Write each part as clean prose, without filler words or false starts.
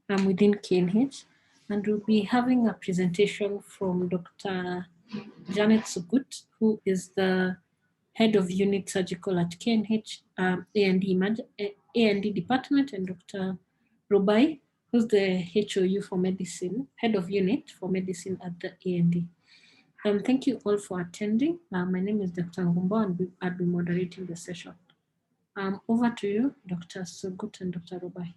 within KNH, and we'll be having a presentation from Dr. Janet Sugut, who is the Head of Unit Surgical at KNH A&D Department, and Dr. Robai, who's the HOU for Medicine, Head of Unit for Medicine at the A&D. Thank you all for attending. My name is Dr. Ngumba, and I'll be moderating the session. Over to you, Dr. Sugut and Dr. Robai.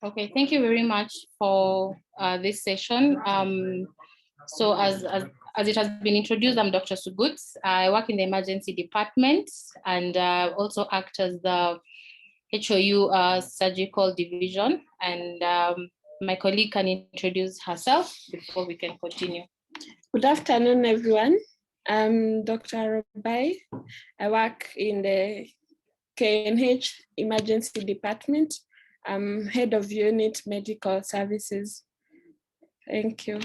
Okay, thank you very much for this session. So as it has been introduced, I'm Dr. Sugut. I work in the emergency department and also act as the HOU surgical division. And my colleague can introduce herself before we can continue. Good afternoon, everyone. I'm Dr. Robai. I work in the KNH emergency department. I'm Head of Unit Medical Services. Thank you.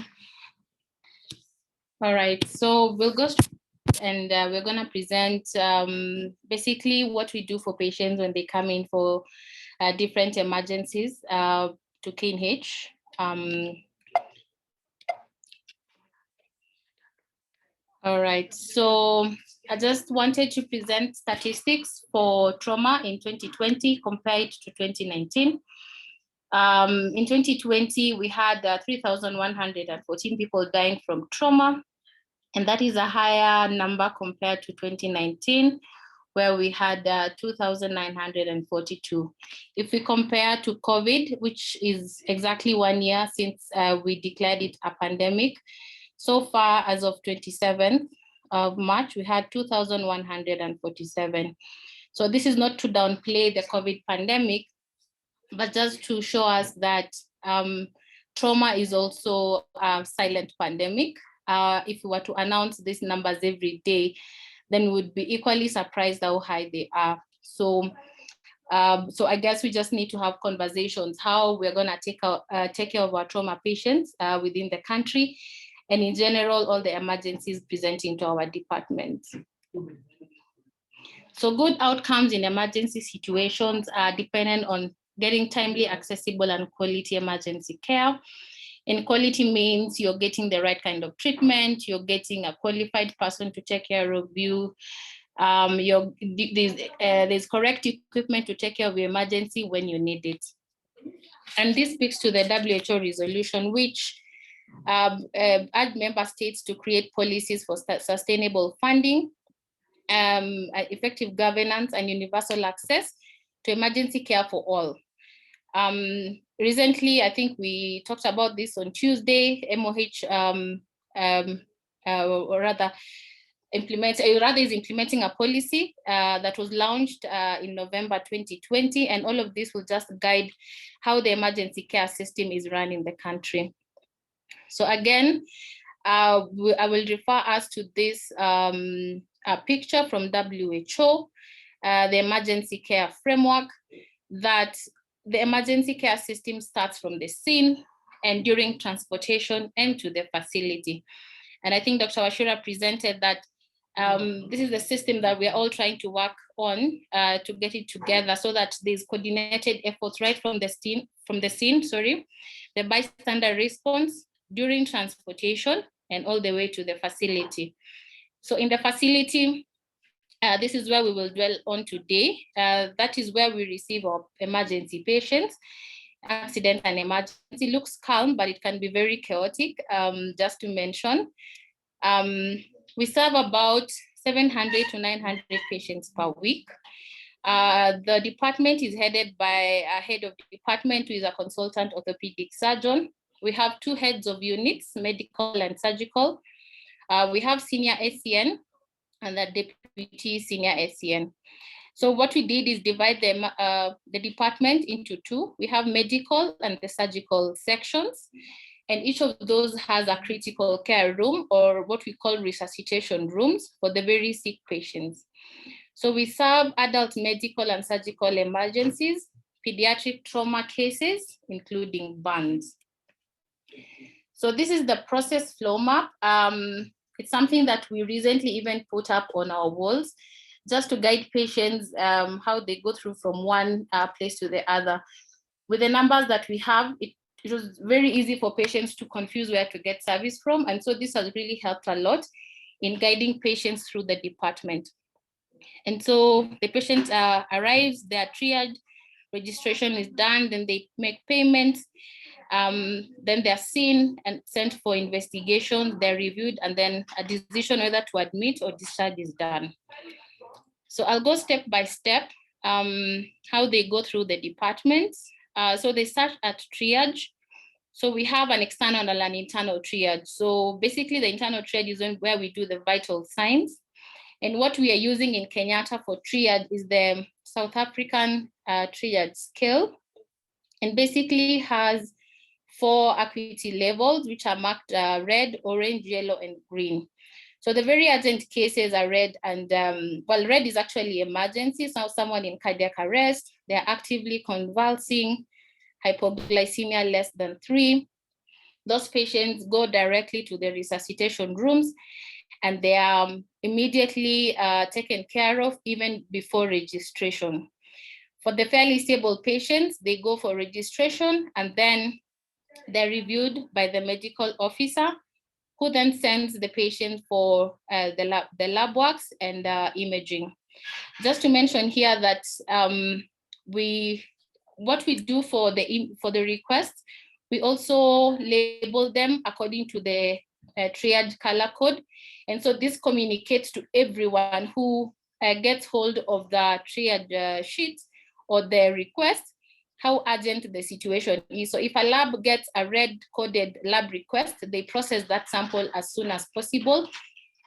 All right, so we'll go and we're going to present basically what we do for patients when they come in for different emergencies to KNH. All right, so I just wanted to present statistics for trauma in 2020 compared to 2019. In 2020, we had 3,114 people dying from trauma, and that is a higher number compared to 2019, where we had 2,942. If we compare to COVID, which is exactly 1 year since we declared it a pandemic, so far as of 27th of March, we had 2,147. So this is not to downplay the COVID pandemic, but just to show us that trauma is also a silent pandemic. If we were to announce these numbers every day, then we would be equally surprised how high they are. So I guess we just need to have conversations how we're gonna take care of our trauma patients within the country, and in general, all the emergencies presenting to our department. So good outcomes in emergency situations are dependent on getting timely, accessible, and quality emergency care. And quality means you're getting the right kind of treatment, you're getting a qualified person to take care of you, there's correct equipment to take care of your emergency when you need it. And this speaks to the WHO resolution, which urged member states to create policies for sustainable funding, effective governance, and universal access to emergency care for all. Recently, I think we talked about this on Tuesday, MOH is implementing a policy that was launched in November 2020, and all of this will just guide how the emergency care system is run in the country. So again, I will refer us to this picture from WHO, the emergency care framework, that the emergency care system starts from the scene and during transportation and to the facility. And I think Dr. Washira presented that this is the system that we are all trying to work on to get it together so that there's coordinated efforts right from the scene, the bystander response during transportation and all the way to the facility. So in the facility, this is where we will dwell on today. That is where we receive our emergency patients. Accident and emergency looks calm, but it can be very chaotic, just to mention. We serve about 700 to 900 patients per week. The department is headed by a head of department who is a consultant orthopedic surgeon. We have two heads of units, medical and surgical. We have senior SCN and the deputy senior SCN. So what we did is divide them, the department into two. We have medical and the surgical sections, and each of those has a critical care room, or what we call resuscitation rooms, for the very sick patients. So we serve adult medical and surgical emergencies, pediatric trauma cases, including burns. So this is the process flow map. It's something that we recently even put up on our walls. just to guide patients how they go through from one place to the other. With the numbers that we have, it was very easy for patients to confuse where to get service from. And so this has really helped a lot in guiding patients through the department. And so the patient arrives, they are triaged, registration is done, then they make payments, then they're seen and sent for investigation, they're reviewed, and then a decision whether to admit or discharge is done. So I'll go step by step, how they go through the departments. So they start at triage. So we have an external and an internal triage. So basically the internal triage is where we do the vital signs. And what we are using in Kenyatta for triage is the South African triage scale, and basically has 4 acuity levels, which are marked red, orange, yellow, and green. So the very urgent cases are red, and well, red is actually emergency. So someone in cardiac arrest, they're actively convulsing, hypoglycemia less than 3. Those patients go directly to the resuscitation rooms, and they are immediately taken care of even before registration. For the fairly stable patients, they go for registration, and then they're reviewed by the medical officer, who then sends the patient for the lab works and imaging. Just to mention here that what we do for the requests, we also label them according to the triage color code. And so this communicates to everyone who gets hold of the triage sheet or the request, how urgent the situation is. So if a lab gets a red coded lab request, they process that sample as soon as possible.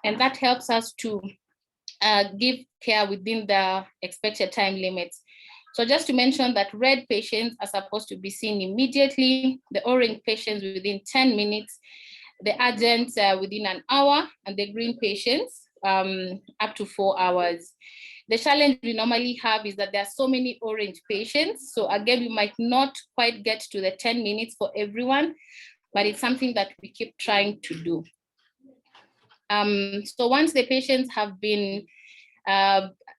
And that helps us to give care within the expected time limits. So just to mention that red patients are supposed to be seen immediately, the orange patients within 10 minutes, the urgent within an hour, and the green patients up to 4 hours. The challenge we normally have is that there are so many orange patients. So again, we might not quite get to the 10 minutes for everyone, but it's something that we keep trying to do. So once the patients have been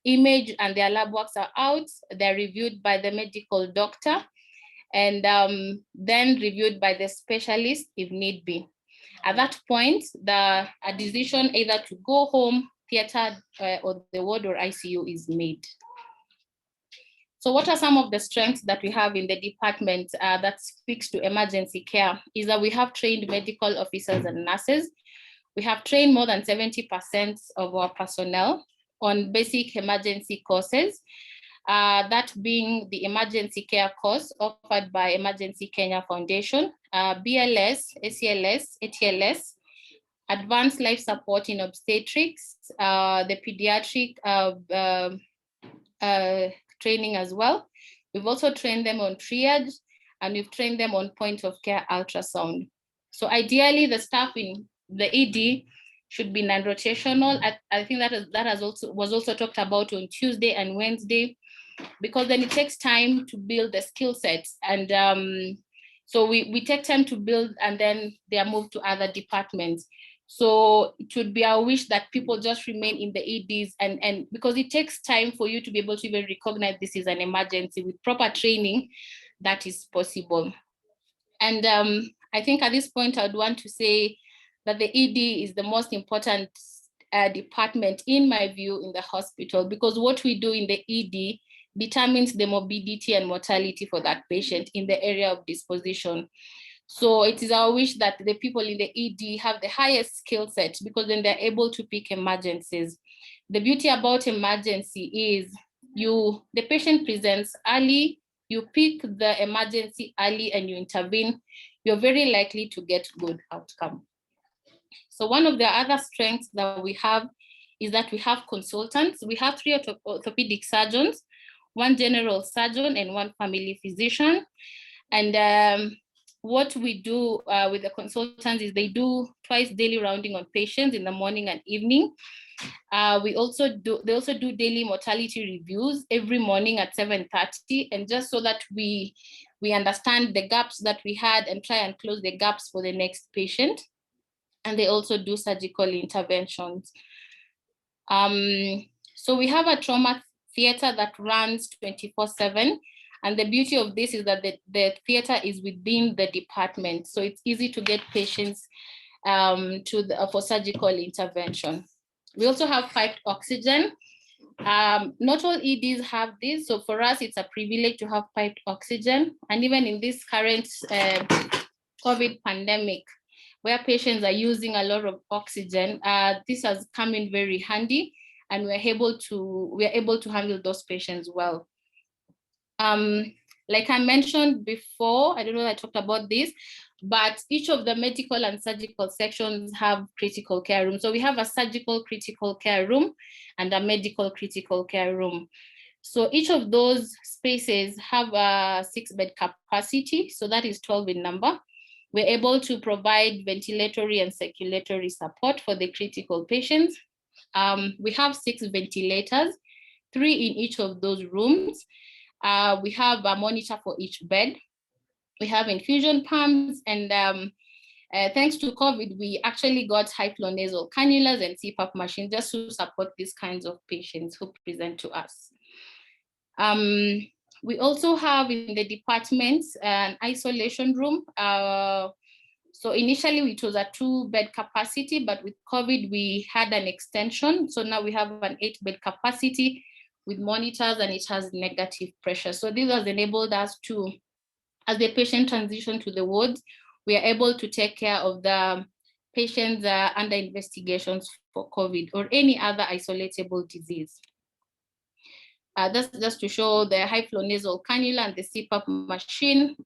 imaged and their lab works are out, they're reviewed by the medical doctor, and then reviewed by the specialist if need be. At that point, a decision either to go home, theater, or the ward or ICU is made. So what are some of the strengths that we have in the department that speaks to emergency care? Is that we have trained medical officers and nurses. We have trained more than 70% of our personnel on basic emergency courses, that being the emergency care course offered by Emergency Kenya Foundation, BLS, ACLS, ATLS, advanced life support in obstetrics, the pediatric training as well. We've also trained them on triage, and we've trained them on point of care ultrasound. So ideally, the staff in the ED should be non-rotational. I think that was also talked about on Tuesday and Wednesday, because then it takes time to build the skill sets. And so we take time to build, and then they are moved to other departments. So it would be our wish that people just remain in the EDs, and because it takes time for you to be able to even recognize this is an emergency. With proper training, that is possible. And I think at this point, I'd want to say that the ED is the most important department, in my view, in the hospital, because what we do in the ED determines the morbidity and mortality for that patient in the area of disposition. So it is our wish that the people in the ED have the highest skill set, because then they're able to pick emergencies. The beauty about emergency is the patient presents early, you pick the emergency early and you intervene, you're very likely to get good outcome. So one of the other strengths that we have is that we have consultants. We have 3 orthopedic surgeons, 1 general surgeon, and 1 family physician. And what we do with the consultants is they do twice daily rounding on patients in the morning and evening. They also do daily mortality reviews every morning at 7:30, and just so that we understand the gaps that we had and try and close the gaps for the next patient. And they also do surgical interventions. So we have a trauma theater that runs 24/7. And the beauty of this is that the theater is within the department. So it's easy to get patients for surgical intervention. We also have piped oxygen. Not all EDs have this. So for us, it's a privilege to have piped oxygen. And even in this current COVID pandemic, where patients are using a lot of oxygen, this has come in very handy, and we're able to handle those patients well. Like I mentioned before, I don't know if I talked about this, but each of the medical and surgical sections have critical care rooms. So we have a surgical critical care room and a medical critical care room. So each of those spaces have a 6-bed capacity, so that is 12 in number. We're able to provide ventilatory and circulatory support for the critical patients. We have 6 ventilators, 3 in each of those rooms. We have a monitor for each bed. We have infusion pumps, and thanks to COVID, we actually got high flow nasal cannulas and CPAP machines just to support these kinds of patients who present to us. We also have in the department an isolation room. So initially it was a 2-bed capacity, but with COVID, we had an extension. So now we have an 8-bed capacity with monitors, and it has negative pressure. So this has enabled us to, as the patient transition to the wards, we are able to take care of the patients under investigations for COVID or any other isolatable disease. That's just to show the high flow nasal cannula and the CPAP machine.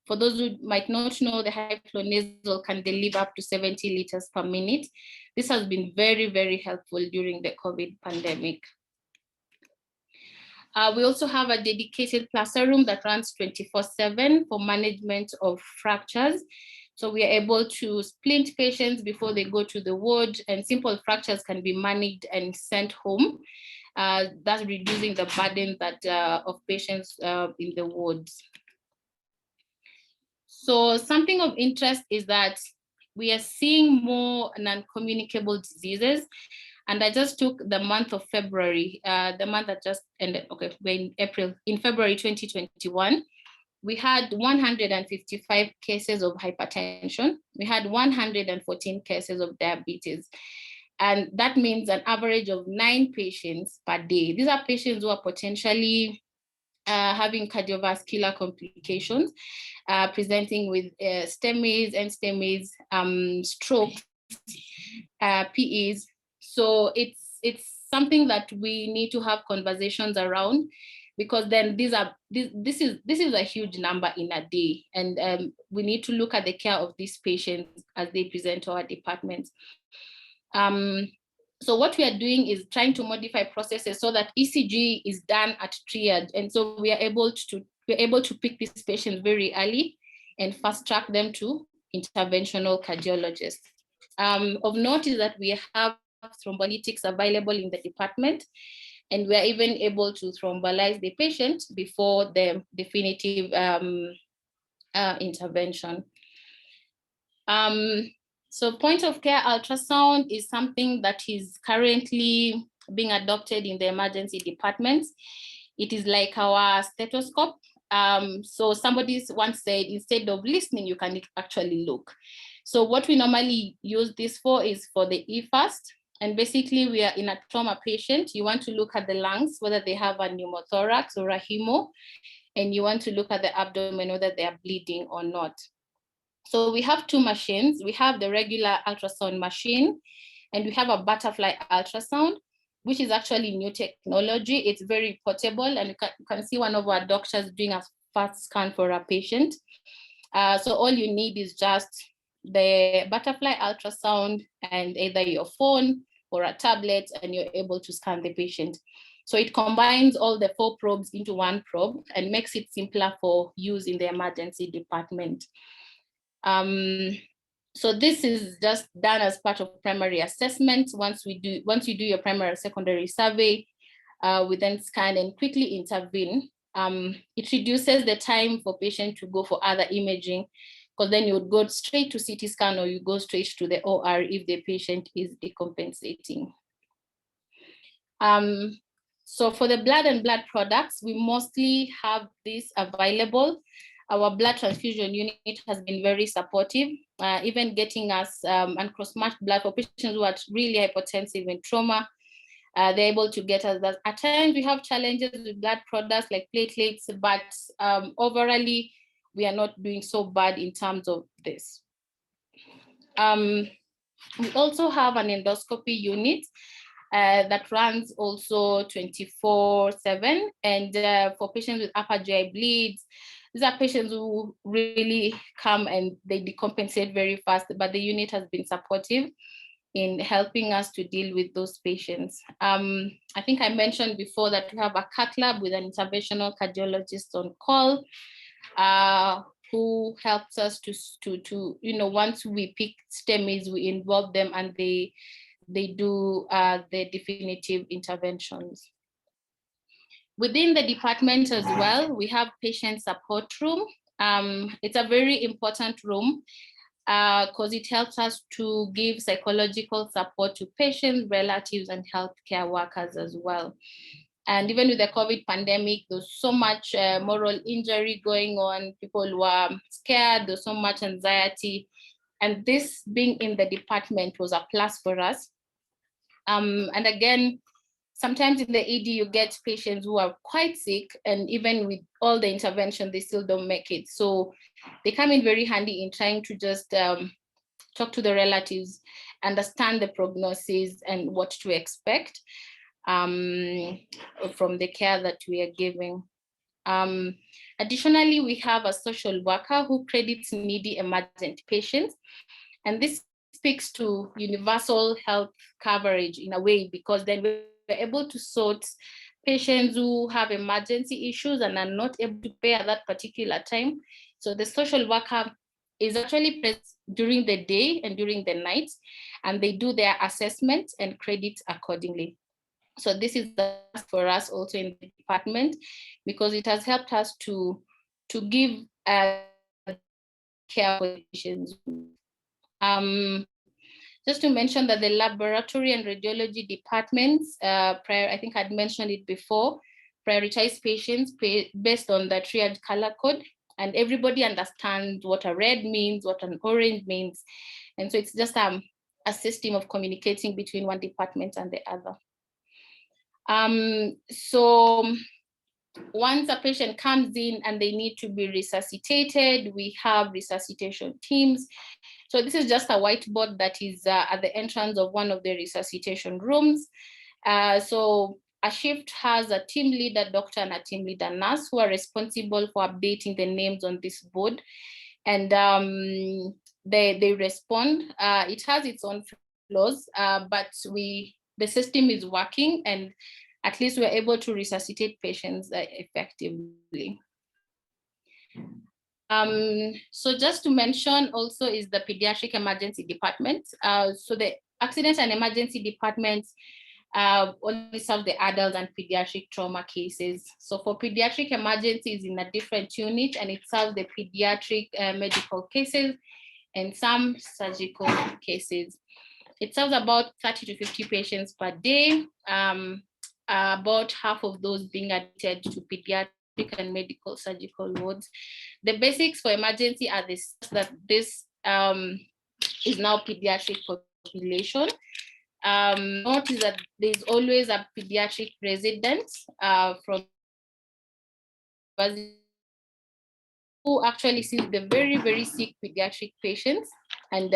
For those who might not know, the high flow nasal can deliver up to 70 liters per minute. This has been very, very helpful during the COVID pandemic. We also have a dedicated plaster room that runs 24/7 for management of fractures. So we are able to splint patients before they go to the ward, and simple fractures can be managed and sent home. That's reducing the burden of patients in the wards. So something of interest is that we are seeing more non-communicable diseases. And I just took the month of February, the month that just ended, okay, in February 2021, we had 155 cases of hypertension. We had 114 cases of diabetes. And that means an average of 9 patients per day. These are patients who are potentially having cardiovascular complications, presenting with STEMIs, NSTEMIs, strokes, PEs. So it's something that we need to have conversations around, because then this is a huge number in a day, and we need to look at the care of these patients as they present to our departments. So what we are doing is trying to modify processes so that ECG is done at triage, and so we are able to pick these patients very early and fast track them to interventional cardiologists. Of note is that we have thrombolytics available in the department, and we are even able to thrombolize the patient before the definitive intervention. So point of care ultrasound is something that is currently being adopted in the emergency departments. It is like our stethoscope. So somebody once said, instead of listening, you can actually look. So what we normally use this for is for the EFAST. And basically we are in a trauma patient. You want to look at the lungs, whether they have a pneumothorax or a hemo, and you want to look at the abdomen, whether they are bleeding or not. So we have 2 machines. We have the regular ultrasound machine, and we have a butterfly ultrasound, which is actually new technology. It's very portable, and you can see one of our doctors doing a fast scan for a patient. So all you need is just the butterfly ultrasound and either your phone or a tablet, and you're able to scan the patient. So it combines all the 4 probes into 1 probe and makes it simpler for use in the emergency department. So this is just done as part of primary assessment. Once you do your primary secondary survey, we then scan and quickly intervene. It reduces the time for patient to go for other imaging, because then you would go straight to CT scan, or you go straight to the OR if the patient is decompensating. So for the blood and blood products, we mostly have this available. Our blood transfusion unit has been very supportive, even getting us and cross-matched blood for patients who are really hypertensive and trauma. They're able to get us that. At times we have challenges with blood products like platelets, but overall, we are not doing so bad in terms of this. We also have an endoscopy unit that runs also 24/7, and for patients with upper GI bleeds, these are patients who really come and they decompensate very fast, but the unit has been supportive in helping us to deal with those patients. I think I mentioned before that we have a cath lab with an interventional cardiologist on call, who helps us to once we pick STEMIs, we involve them and they do the definitive interventions. Within the department as well, we have patient support room. It's a very important room because it helps us to give psychological support to patients, relatives, and healthcare workers as well. And even with the COVID pandemic, there's so much moral injury going on. People were scared, there's so much anxiety. And this being in the department was a plus for us. And again, sometimes in the ED, you get patients who are quite sick, and even with all the intervention, they still don't make it. So they come in very handy in trying to just talk to the relatives, understand the prognosis and what to expect from the care that we are giving. Additionally, we have a social worker who credits needy emergent patients. And this speaks to universal health coverage in a way, because then we're able to sort patients who have emergency issues and are not able to pay at that particular time. So the social worker is actually present during the day and during the night, and they do their assessment and credit accordingly. So this is the for us also in the department, because it has helped us to give care for patients. Just to mention that the laboratory and radiology departments, I think I'd mentioned it before, prioritize patients based on the triage color code, and everybody understands what a red means, what an orange means. And so it's just a system of communicating between one department and the other. So once a patient comes in and they need to be resuscitated, we have resuscitation teams. So this is just a whiteboard that is at the entrance of one of the resuscitation rooms. So a shift has a team leader doctor and a team leader nurse who are responsible for updating the names on this board. And they respond. It has its own flaws, but the system is working, and at least we're able to resuscitate patients effectively. So just to mention also is the pediatric emergency department. So the accident and emergency department only serve the adult and pediatric trauma cases. So for pediatric emergencies in a different unit, and it serves the pediatric medical cases and some surgical cases. It serves about 30 to 50 patients per day, about half of those being admitted to pediatric and medical surgical wards. The basics for emergency are this, that this is now pediatric population. Notice that there's always a pediatric resident from who actually sees the very, very sick pediatric patients and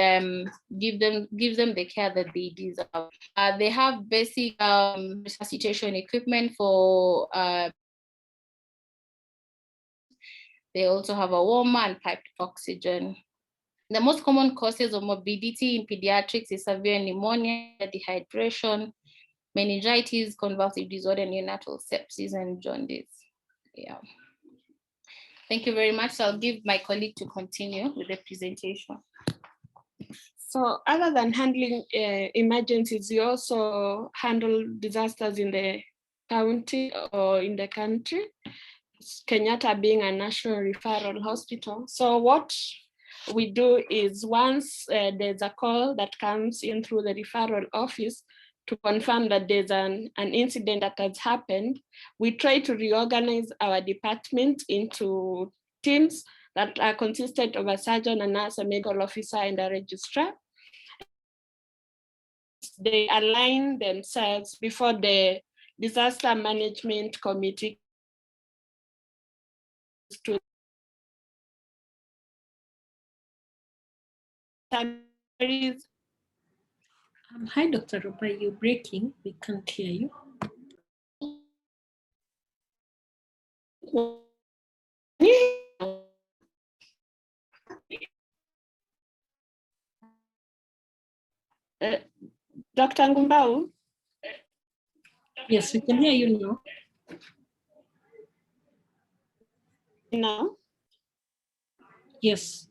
gives them the care that they deserve. They have basic resuscitation equipment for they also have a warmer and piped oxygen. The most common causes of morbidity in pediatrics is severe pneumonia, dehydration, meningitis, convulsive disorder, neonatal sepsis, and jaundice. Yeah. Thank you very much. So I'll give my colleague to continue with the presentation. So other than handling emergencies, you also handle disasters in the county or in the country, Kenyatta being a national referral hospital. So what we do is once there's a call that comes in through the referral office, to confirm that there's an incident that has happened, we try to reorganize our department into teams that are consistent of a surgeon, a nurse, a medical officer, and a registrar. They align themselves before the disaster management committee to Hi, Dr. Robai, you're breaking. We can't hear you. Dr. Ngumbau? Yes, we can hear you now. Now? Yes.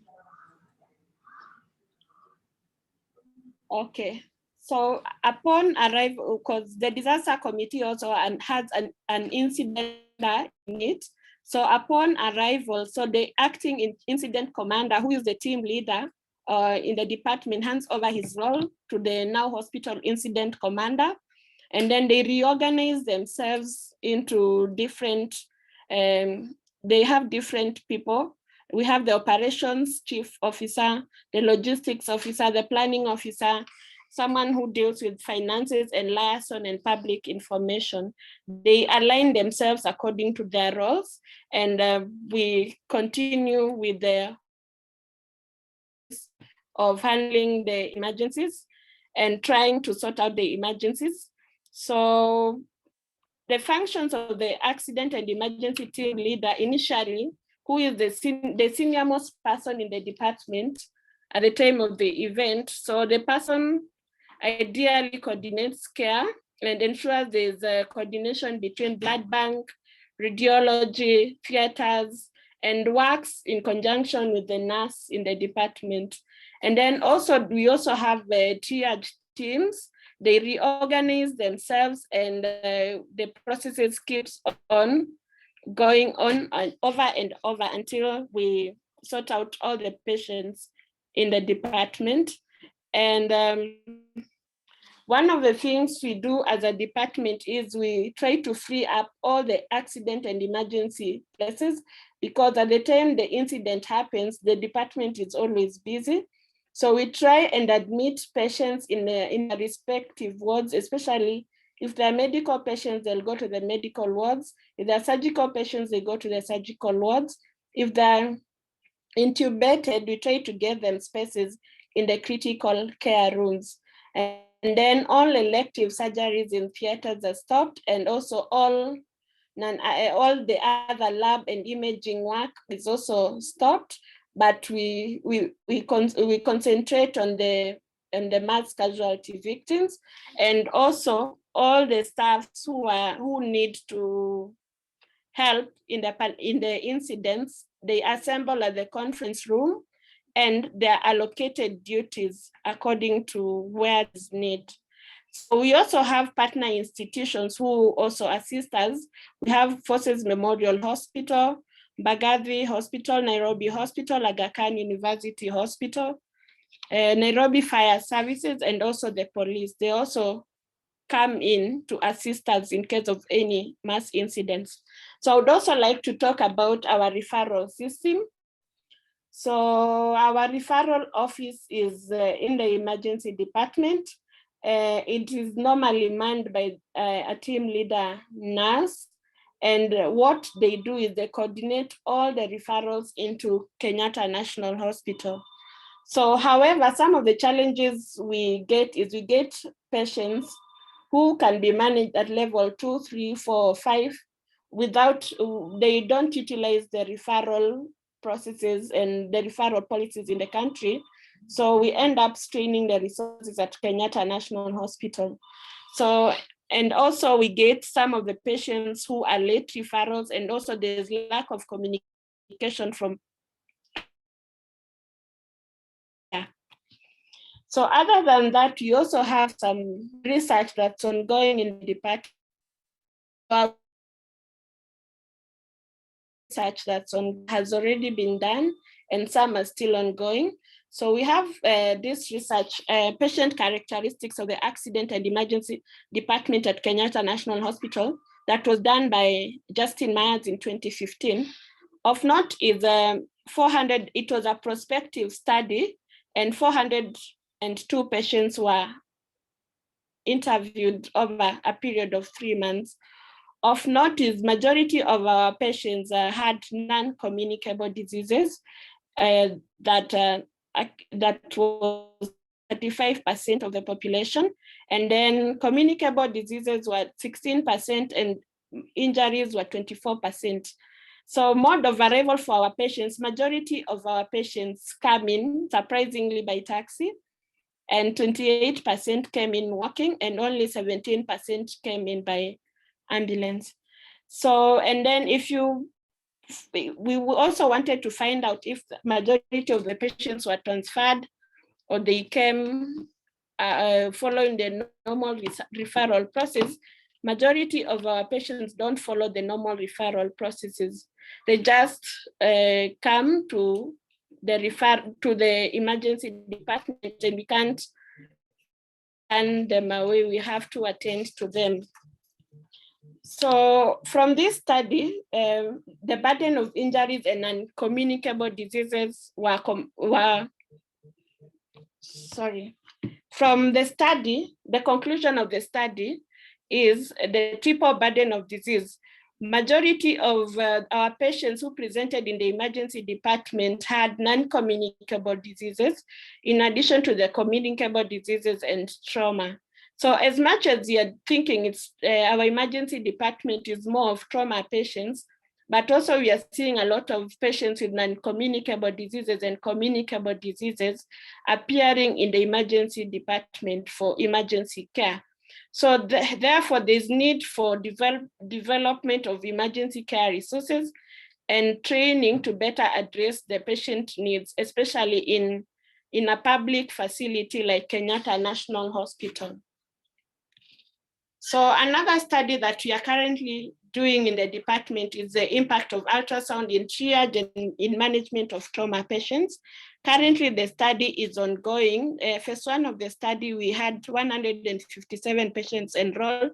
Okay. So upon arrival, because the disaster committee also has an incident in it. So upon arrival, so the acting incident commander, who is the team leader in the department, hands over his role to the now hospital incident commander. And then they reorganize themselves into different, they have different people. We have the operations chief officer, the logistics officer, the planning officer, someone who deals with finances and liaison and public information. They align themselves according to their roles, and we continue with the of handling the emergencies and trying to sort out the emergencies. So the functions of the accident and emergency team leader initially, who is the senior most person in the department at the time of the event. So the person ideally coordinates care and ensures there's a coordination between blood bank, radiology, theaters, and works in conjunction with the nurse in the department. And then we also have triage teams. They reorganize themselves, and the processes keeps on going on and over until we sort out all the patients in the department. And one of the things we do as a department is we try to free up all the accident and emergency places, because at the time the incident happens, the department is always busy. So we try and admit patients in the respective wards, especially if they're medical patients, they'll go to the medical wards. If they're surgical patients, they go to the surgical wards. If they're intubated, we try to get them spaces in the critical care rooms. And then all elective surgeries in theaters are stopped, and also all the other lab and imaging work is also stopped. But we concentrate on the mass casualty victims, and also all the staffs who need to help in the incidents. They assemble at the conference room, and they're allocated duties according to where is need. So we also have partner institutions who also assist us. We have Forces Memorial Hospital, Mbagathi Hospital, Nairobi Hospital, Aga Khan University Hospital, Nairobi Fire Services, and also the police. They also come in to assist us in case of any mass incidents. So I would also like to talk about our referral system. So our referral office is in the emergency department. It is normally manned by a team leader nurse. And what they do is they coordinate all the referrals into Kenyatta National Hospital. So however, some of the challenges we get is we get patients who can be managed at level 2, 3, 4, 5 without, they don't utilize the referral processes and the referral policies in the country. So we end up straining the resources at Kenyatta National Hospital. So, and also we get some of the patients who are late referrals, and also there's lack of communication from. So other than that, we also have some research that's ongoing in the department. Research has already been done, and some are still ongoing. So we have this research, patient characteristics of the accident and emergency department at Kenyatta National Hospital that was done by Justin Myers in 2015. Of note is 400, it was a prospective study and 402 patients were interviewed over a period of 3 months. Of note is majority of our patients had non-communicable diseases that was 35% of the population. And then communicable diseases were 16% and injuries were 24%. So mode of arrival for our patients, majority of our patients come in surprisingly by taxi, and 28% came in walking, and only 17% came in by ambulance. So, and then we also wanted to find out if the majority of the patients were transferred or they came following the normal referral process. Majority of our patients don't follow the normal referral processes. They just come to the emergency department, and we can't turn them away. We have to attend to them. So from this study, the burden of injuries and non-communicable diseases From the study, the conclusion of the study is the triple burden of disease. Majority of our patients who presented in the emergency department had non-communicable diseases, in addition to the communicable diseases and trauma. So as much as you're thinking it's our emergency department is more of trauma patients, but also we are seeing a lot of patients with non-communicable diseases and communicable diseases appearing in the emergency department for emergency care. So therefore, there's need for development of emergency care resources and training to better address the patient needs, especially in a public facility like Kenyatta National Hospital. So another study that we are currently doing in the department is the impact of ultrasound in triage and in management of trauma patients. Currently, the study is ongoing. Phase 1 of the study, we had 157 patients enrolled,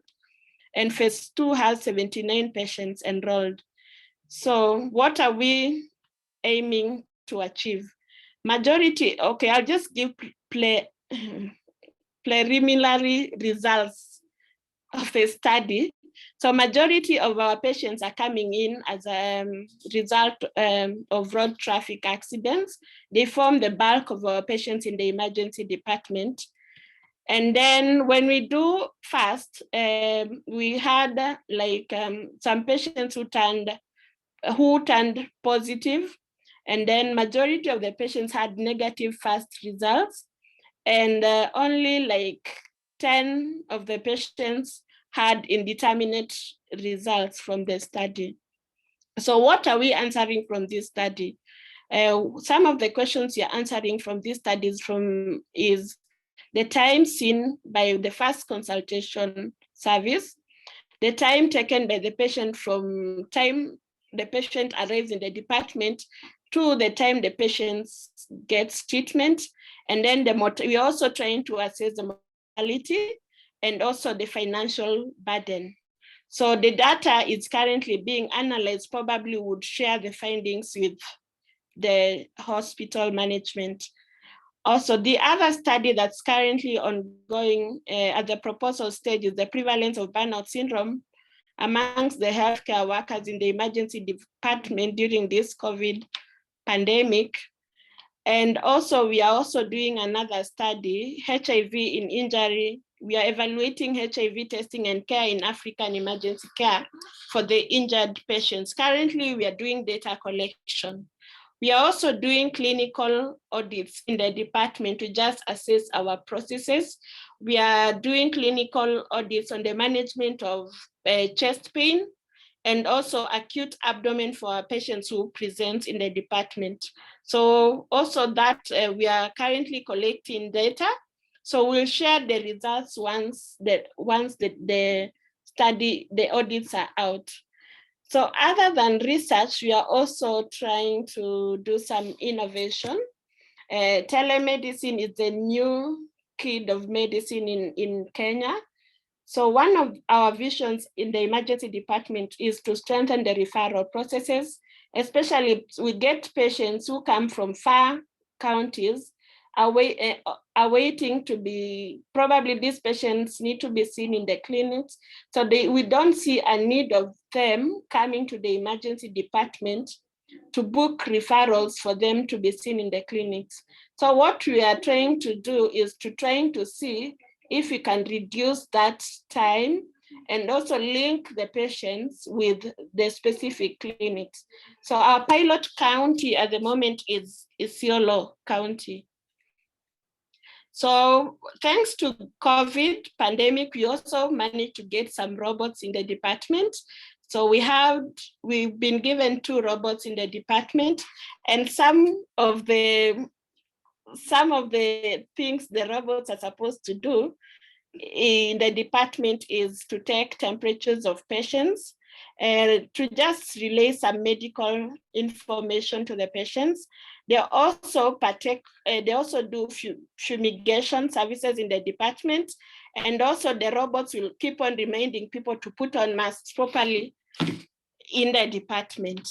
and phase 2 has 79 patients enrolled. So what are we aiming to achieve? Majority, okay, I'll just give preliminary results of the study. So majority of our patients are coming in as a result of road traffic accidents. They form the bulk of our patients in the emergency department. And then when we do fast, we had like some patients who turned positive, and then majority of the patients had negative fast results, and only like 10 of the patients had indeterminate results from the study. So what are we answering from this study? Some of the questions you're answering from these studies is the time seen by the first consultation service, the time taken by the patient from time the patient arrives in the department to the time the patient gets treatment, and then we're also trying to assess the mortality and also the financial burden. So the data is currently being analyzed, probably would share the findings with the hospital management. Also, the other study that's currently ongoing at the proposal stage is the prevalence of burnout syndrome amongst the healthcare workers in the emergency department during this COVID pandemic. And also, we are also doing another study, HIV in injury. We are evaluating HIV testing and care in African emergency care for the injured patients. Currently, we are doing data collection. We are also doing clinical audits in the department to just assess our processes. We are doing clinical audits on the management of chest pain and also acute abdomen for our patients who present in the department. So also that we are currently collecting data. So we'll share the results once the audits are out. So other than research, we are also trying to do some innovation. Telemedicine is the new kid of medicine in Kenya. So one of our visions in the emergency department is to strengthen the referral processes, especially we get patients who come from far counties awaiting to be, probably these patients need to be seen in the clinics. So we don't see a need of them coming to the emergency department to book referrals for them to be seen in the clinics. So what we are trying to do is trying to see if we can reduce that time and also link the patients with the specific clinics. So our pilot county at the moment is Isiolo County. So thanks to COVID pandemic, we also managed to get some robots in the department. So we've been given 2 robots in the department, and some of the things the robots are supposed to do in the department is to take temperatures of patients, to just relay some medical information to the patients. They also do fumigation services in the department, and also the robots will keep on reminding people to put on masks properly in the department.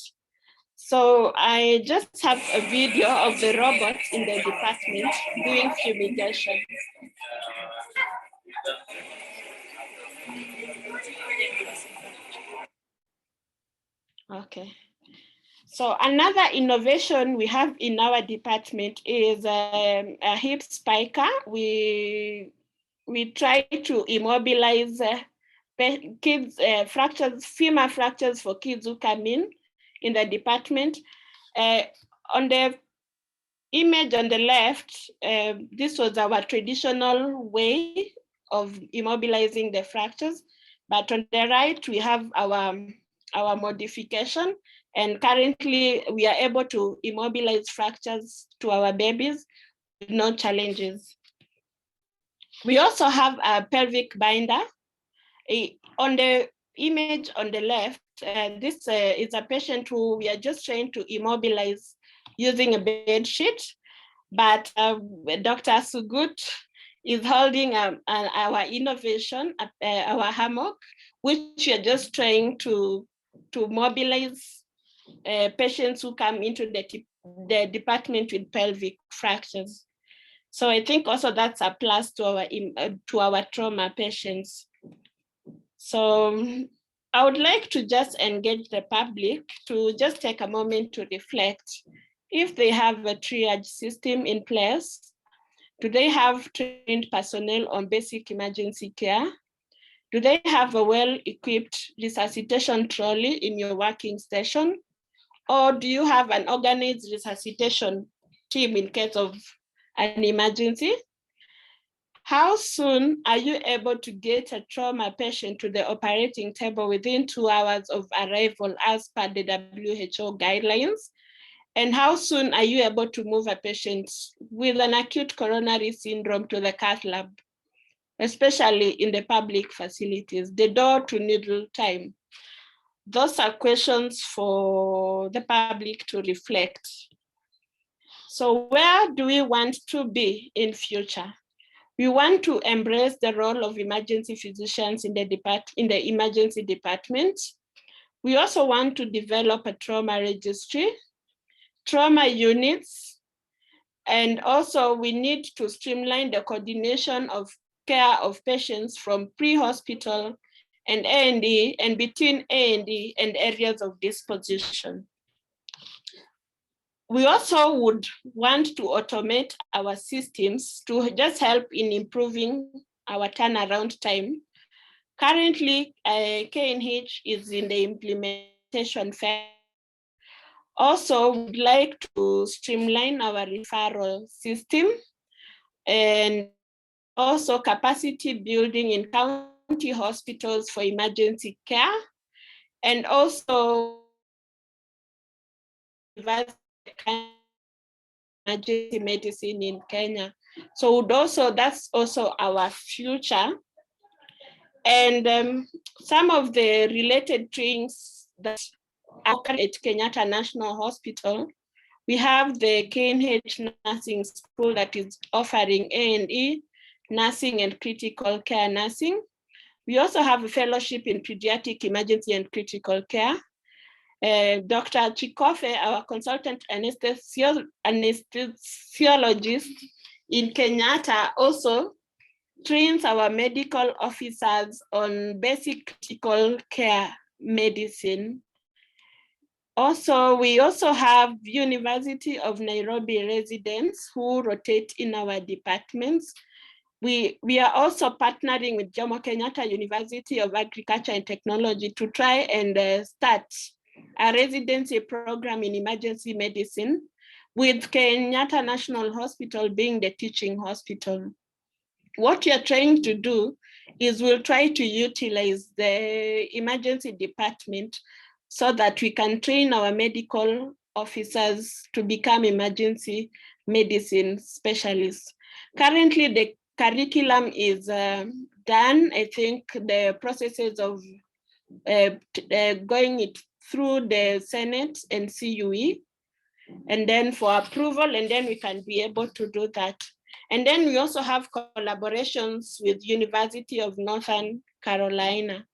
So I just have a video of the robots in the department doing fumigation. Okay. So another innovation we have in our department is a hip spica. We try to immobilize kids fractures, femur fractures for kids who come in the department. On the image on the left, this was our traditional way of immobilizing the fractures, but on the right we have our modification, and currently we are able to immobilize fractures to our babies with no challenges. We also have a pelvic binder. On the image on the left, this is a patient who we are just trying to immobilize using a bed sheet, but Dr. Sugut is holding our innovation, our hammock, which we are just trying to mobilize patients who come into the department with pelvic fractures. So I think also that's a plus to our trauma patients. So I would like to just engage the public to just take a moment to reflect. If they have a triage system in place, do they have trained personnel on basic emergency care? Do they have a well-equipped resuscitation trolley in your working station? Or do you have an organized resuscitation team in case of an emergency? How soon are you able to get a trauma patient to the operating table within 2 hours of arrival as per the WHO guidelines? And how soon are you able to move a patient with an acute coronary syndrome to the cath lab, especially in the public facilities, the door to needle time? Those are questions for the public to reflect. So where do we want to be in future? We want to embrace the role of emergency physicians in the emergency department. We also want to develop a trauma registry, trauma units, and also we need to streamline the coordination of care of patients from pre-hospital and A&E and between A&E and areas of disposition. We also would want to automate our systems to just help in improving our turnaround time. Currently, KNH is in the implementation phase. Also, we'd like to streamline our referral system and also capacity building in county hospitals for emergency care, and also emergency medicine in Kenya. So that's also our future. And some of the related things that occur at Kenyatta National Hospital, We have the KNH Nursing School that is offering A&E, nursing and critical care nursing. We also have a fellowship in pediatric emergency and critical care. Dr. Chikofe, our consultant anesthesiologist in Kenyatta, also trains our medical officers on basic critical care medicine. Also, we also have University of Nairobi residents who rotate in our departments. We are also partnering with Jomo Kenyatta University of Agriculture and Technology to try and start a residency program in emergency medicine, with Kenyatta National Hospital being the teaching hospital. What we are trying to do is we'll try to utilize the emergency department so that we can train our medical officers to become emergency medicine specialists. Currently, the curriculum is done. I think the processes of going it through the Senate and CUE, and then for approval, and then we can be able to do that. And then we also have collaborations with University of Northern Carolina,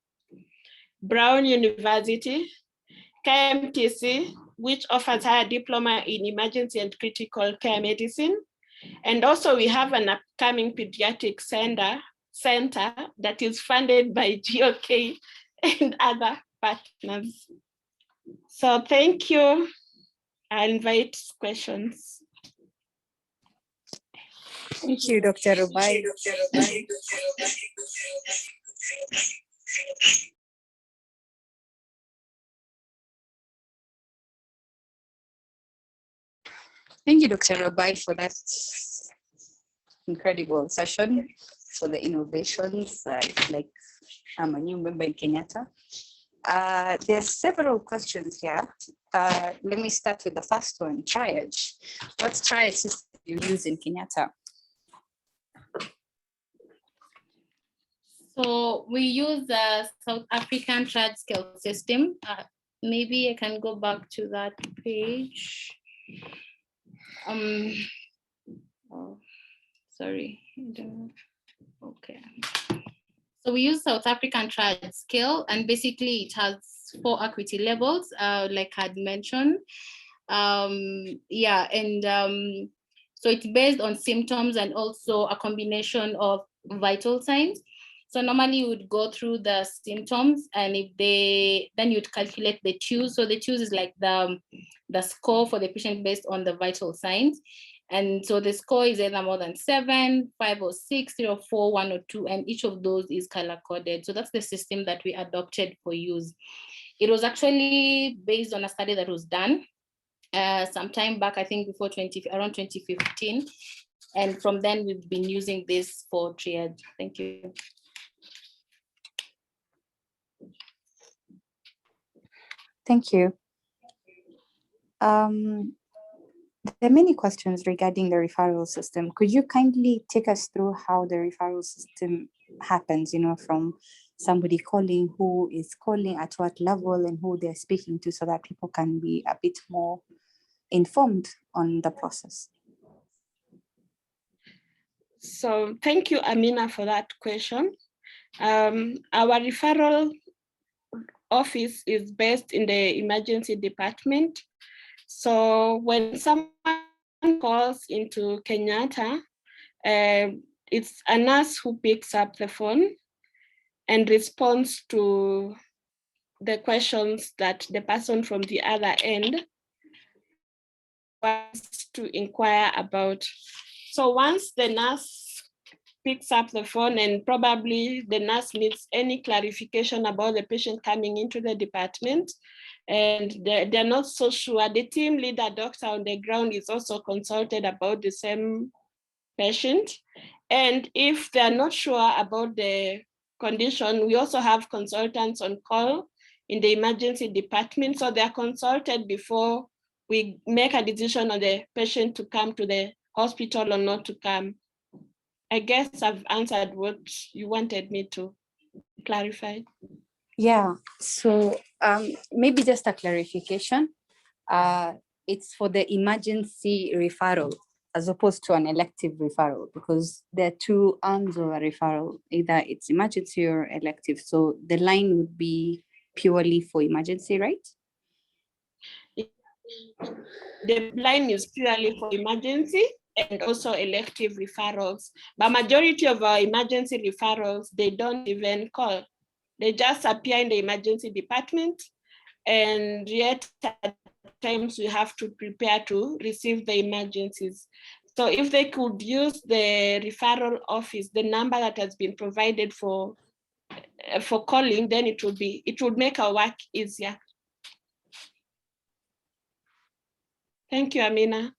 Brown University, KMTC, which offers higher diploma in emergency and critical care medicine. And also we have an upcoming pediatric center that is funded by GOK and other partners. So thank you. I invite questions. Thank you, Dr. Rubai. Thank you, Dr. Rubai, for that incredible session, for the innovations. Like I'm a new member in Kenyatta. There's several questions here. Let me start with the first one, triage. What's triage system you use in Kenyatta? So we use the South African triage scale system. Maybe I can go back to that page. Oh, sorry. Okay. So we use South African triage scale, and basically it has 4 acuity levels, like I had mentioned. Yeah, and so it's based on symptoms and also a combination of vital signs. So normally you would go through the symptoms, and then you'd calculate the TEWS. So the TEWS is like the score for the patient based on the vital signs. And so the score is either more than 7, 5 or 6, 3 or 4, 1 or 2, and each of those is color coded. So that's the system that we adopted for use. It was actually based on a study that was done some time back, I think around 2015. And from then we've been using this for triage. Thank you. Thank you. There are many questions regarding the referral system. Could you kindly take us through how the referral system happens, from somebody calling, who is calling, at what level, and who they're speaking to, so that people can be a bit more informed on the process? So thank you, Amina, for that question. Our referral office is based in the emergency department. So when someone calls into Kenyatta, it's a nurse who picks up the phone and responds to the questions that the person from the other end wants to inquire about. So once the nurse picks up the phone and probably the nurse needs any clarification about the patient coming into the department, and they're not so sure, the team leader doctor on the ground is also consulted about the same patient. And if they're not sure about the condition, we also have consultants on call in the emergency department. So they're consulted before we make a decision on the patient to come to the hospital or not to come. I guess I've answered what you wanted me to clarify. Yeah, so maybe just a clarification. it's for the emergency referral as opposed to an elective referral, because there are two arms of a referral, either it's emergency or elective. So the line would be purely for emergency, right? The line is purely for emergency and also elective referrals. But majority of our emergency referrals, they don't even call. They just appear in the emergency department, and yet at times we have to prepare to receive the emergencies. So if they could use the referral office, the number that has been provided for calling, then it would make our work easier. Thank you, Amina.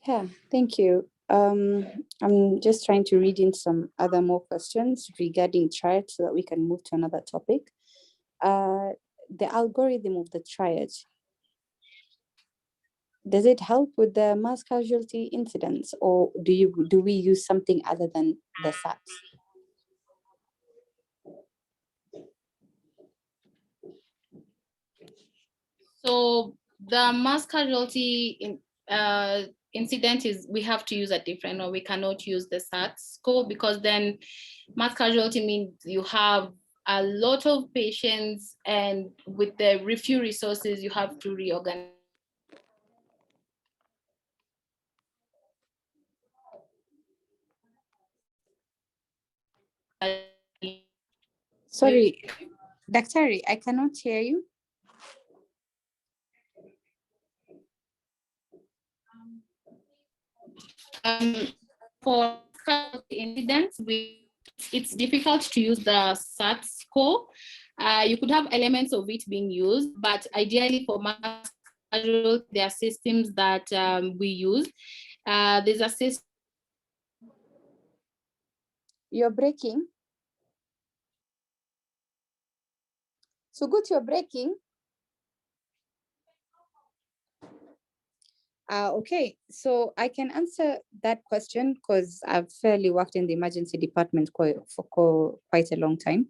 Yeah, thank you. I'm just trying to read in some other more questions regarding triad so that we can move to another topic. The algorithm of the triad, does it help with the mass casualty incidents, or do we use something other than the SATs? So the mass casualty incident is, we have to use a different, or we cannot use the SAT score, because then mass casualty means you have a lot of patients, and with the few resources, you have to reorganize. Sorry, Daktari, I cannot hear you. For incidents, it's difficult to use the SAT score. You could have elements of it being used, but ideally for mass casualty, there are systems that we use. There's a system. You're breaking. So good, you're breaking. Okay, so I can answer that question because I've fairly worked in the emergency department for quite a long time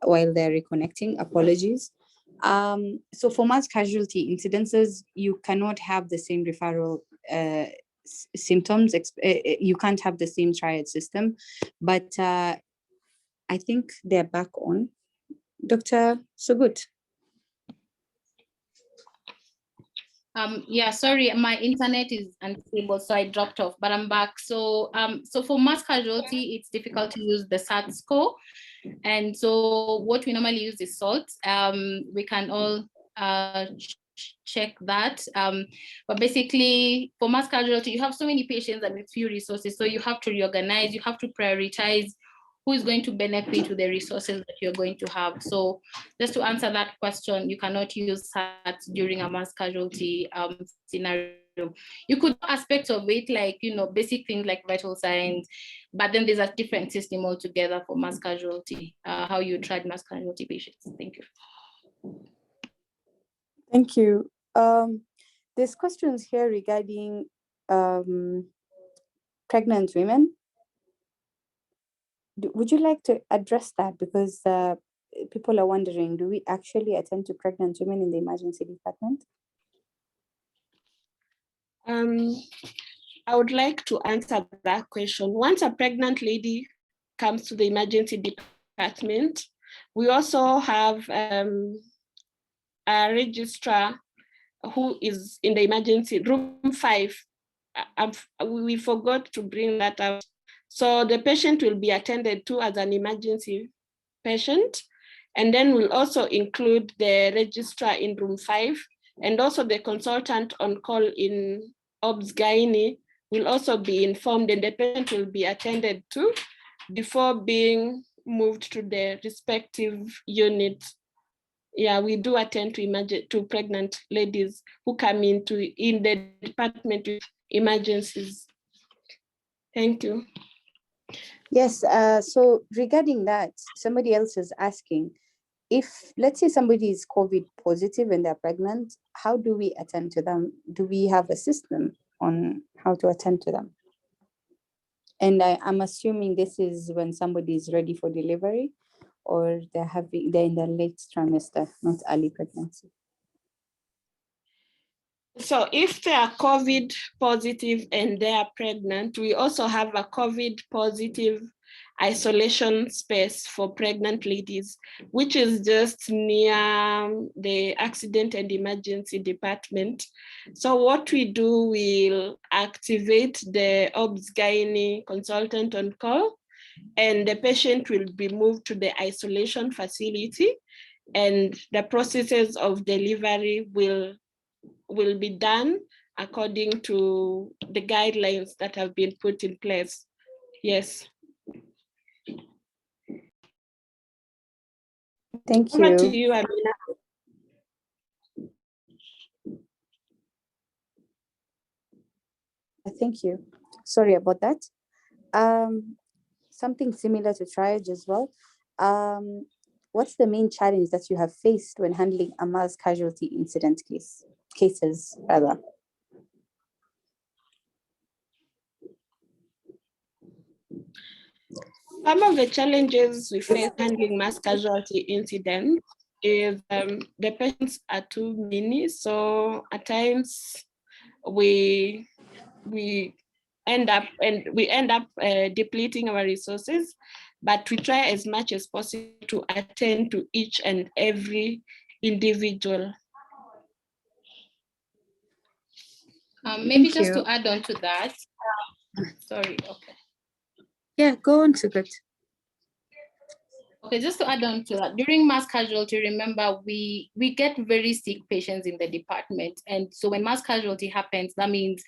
while they're reconnecting. Apologies. So for mass casualty incidences, you cannot have the same referral symptoms. You can't have the same triad system, but I think they're back on. Dr. Sugut. Yeah, sorry, my internet is unstable, so I dropped off, but I'm back. So so for mass casualty, it's difficult to use the SAT score. And so what we normally use is SALT. We can all check that. But basically for mass casualty, you have so many patients and with few resources. So you have to reorganize, you have to prioritize who is going to benefit with the resources that you're going to have. So just to answer that question, you cannot use SAT during a mass casualty scenario. You could do aspects of it, like, you know, basic things like vital signs, but then there's a different system altogether for mass casualty, how you treat mass casualty patients. Thank you. Thank you. There's questions here regarding pregnant women. Would you like to address that? Because people are wondering, do we actually attend to pregnant women in the emergency department? I would like to answer that question. Once a pregnant lady comes to the emergency department, we also have a registrar who is in the emergency room 5. We forgot to bring that out. So the patient will be attended to as an emergency patient. And then we'll also include the registrar in room 5, and also the consultant on call in OBS-GYN will also be informed, and the patient will be attended to before being moved to the respective unit. Yeah, we do attend to pregnant ladies who come in the department with emergencies. Thank you. Yes, so regarding that, somebody else is asking, if let's say somebody is COVID positive and they're pregnant, how do we attend to them? Do we have a system on how to attend to them? And I'm assuming this is when somebody is ready for delivery, or they're in the late trimester, not early pregnancy. So if they are COVID positive and they are pregnant, we also have a COVID positive isolation space for pregnant ladies, which is just near the accident and emergency department. So what we do, we'll activate the OBS-GYN consultant on call, and the patient will be moved to the isolation facility, and the processes of delivery will be done according to the guidelines that have been put in place. Yes. Thank Over to you. you, Amina. Thank you. Sorry about that. Something similar to triage as well. What's the main challenge that you have faced when handling a mass casualty incident cases rather? Some of the challenges we face handling mass casualty incidents is the patients are too many. So at times we end up depleting our resources, but we try as much as possible to attend to each and every individual. Maybe just to add on to that. Sorry, okay. Yeah, go on to good. Okay, just to add on to that, during mass casualty, remember, we get very sick patients in the department. And so when mass casualty happens, that means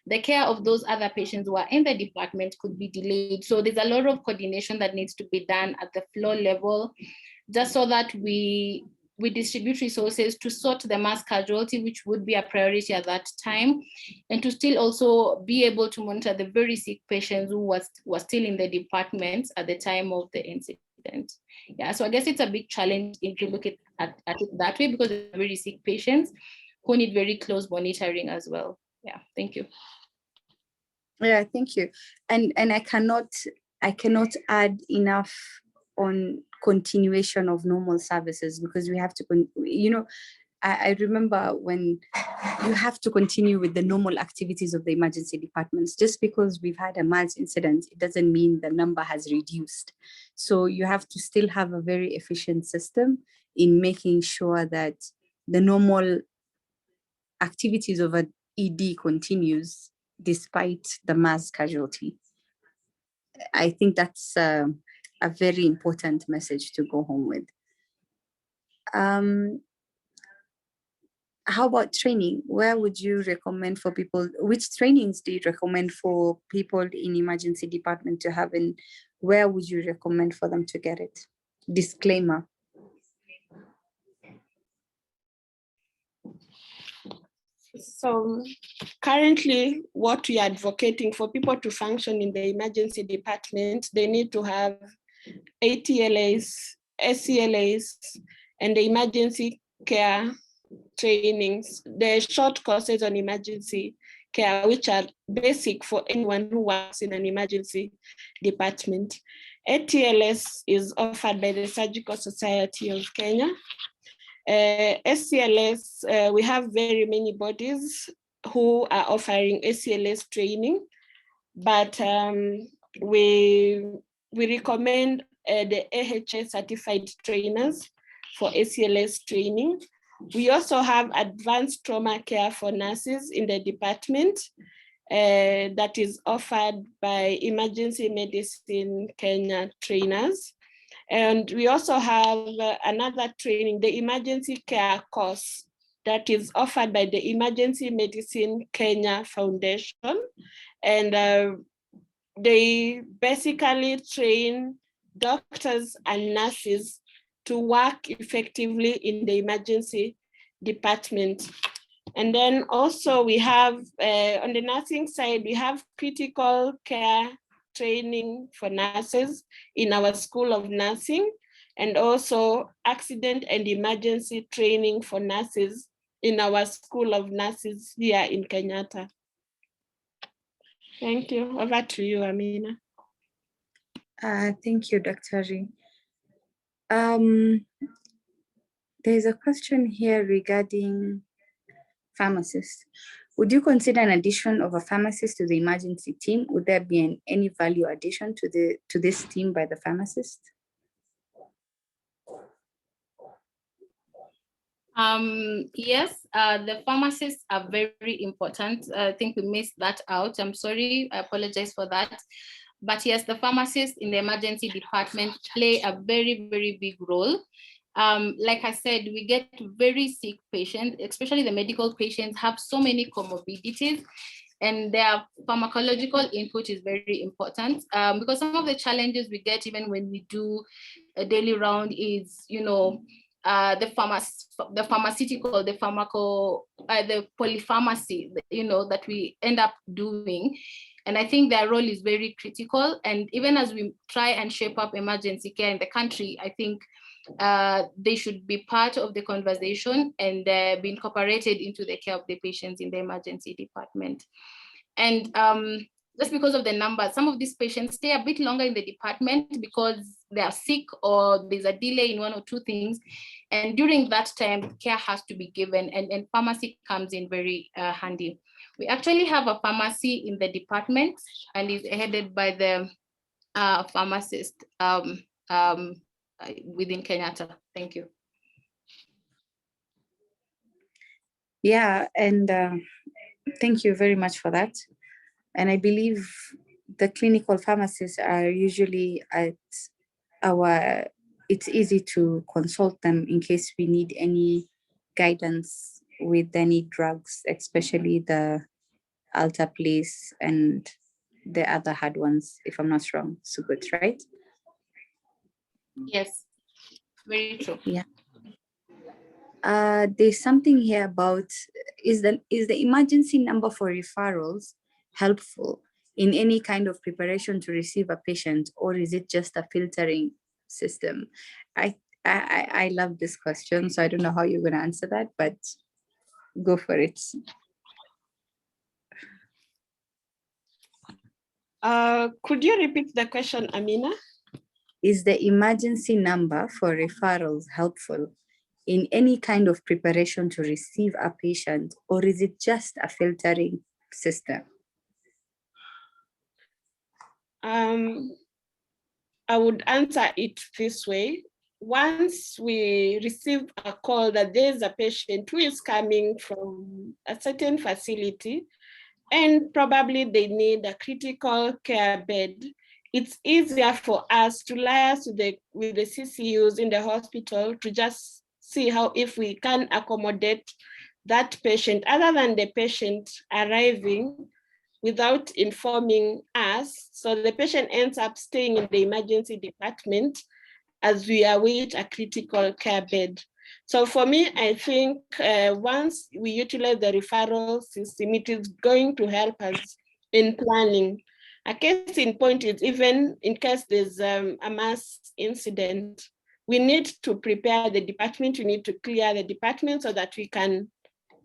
the care of those other patients who are in the department could be delayed. So there's a lot of coordination that needs to be done at the floor level, just so that we distribute resources to sort the mass casualty, which would be a priority at that time, and to still also be able to monitor the very sick patients who was still in the department at the time of the incident. Yeah, so I guess it's a big challenge if you look at it that way, because they're very sick patients who need very close monitoring as well. Yeah, thank you. Yeah, thank you. And I cannot add enough on continuation of normal services, because we have to, I remember when you have to continue with the normal activities of the emergency departments. Just because we've had a mass incident, it doesn't mean the number has reduced. So you have to still have a very efficient system in making sure that the normal activities of an ED continues despite the mass casualty. I think that's a very important message to go home with. How about training? Where would you recommend for people? Which trainings do you recommend for people in emergency department to have, and where would you recommend for them to get it? Disclaimer. So currently, what we are advocating for people to function in the emergency department, they need to have ATLAs, SCLAs, and the emergency care trainings, the short courses on emergency care, which are basic for anyone who works in an emergency department. ATLS is offered by the Surgical Society of Kenya. SCLS, we have very many bodies who are offering SCLS training, but we recommend the AHA certified trainers for ACLS training. We also have advanced trauma care for nurses in the department that is offered by Emergency Medicine Kenya trainers. And we also have another training, the emergency care course, that is offered by the Emergency Medicine Kenya Foundation. And they basically train doctors and nurses to work effectively in the emergency department. And then also we have, on the nursing side, we have critical care training for nurses in our School of Nursing, and also accident and emergency training for nurses in our School of Nurses here in Kenyatta. Thank you. Over to you, Amina. Thank you, Dr. Ri. There's a question here regarding pharmacist. Would you consider an addition of a pharmacist to the emergency team? Would there be any value addition to this team by the pharmacist? Yes, the pharmacists are very important. I think we missed that out. I'm sorry, I apologize for that. But yes, the pharmacists in the emergency department play a very, very big role. Like I said, we get very sick patients, especially the medical patients have so many comorbidities, and their pharmacological input is very important, because some of the challenges we get even when we do a daily round is, you know, the pharmaceutical, the polypharmacy, you know, that we end up doing. And I think their role is very critical. And even as we try and shape up emergency care in the country, I think they should be part of the conversation and be incorporated into the care of the patients in the emergency department. And just because of the numbers, some of these patients stay a bit longer in the department because they are sick or there's a delay in one or two things. And during that time, care has to be given, and pharmacy comes in very handy. We actually have a pharmacy in the department and is headed by the pharmacist within Kenyatta. Thank you. Yeah, and thank you very much for that. And I believe the clinical pharmacists are usually at it's easy to consult them in case we need any guidance with any drugs, especially the Altaplace and the other hard ones, if I'm not wrong. So good, right? Yes, very true. Yeah. There's something here about, is the emergency number for referrals helpful in any kind of preparation to receive a patient, or is it just a filtering system? I love this question, so I don't know how you're going to answer that, but go for it. Could you repeat the question, Amina? Is the emergency number for referrals helpful in any kind of preparation to receive a patient, or is it just a filtering system? I would answer it this way. Once we receive a call that there's a patient who is coming from a certain facility and probably they need a critical care bed, it's easier for us to liaise with the CCUs in the hospital to just see how if we can accommodate that patient, other than the patient arriving without informing us. So the patient ends up staying in the emergency department as we await a critical care bed. So for me, I think once we utilize the referral system, it is going to help us in planning. A case in point is even in case there's a mass incident, we need to prepare the department, we need to clear the department so that we can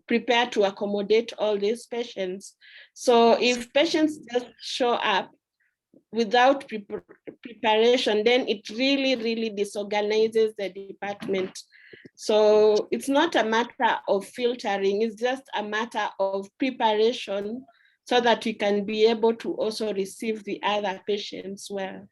prepare to accommodate all these patients. So if patients just show up without preparation, then it really, really disorganizes the department. So it's not a matter of filtering, it's just a matter of preparation so that we can be able to also receive the other patients well.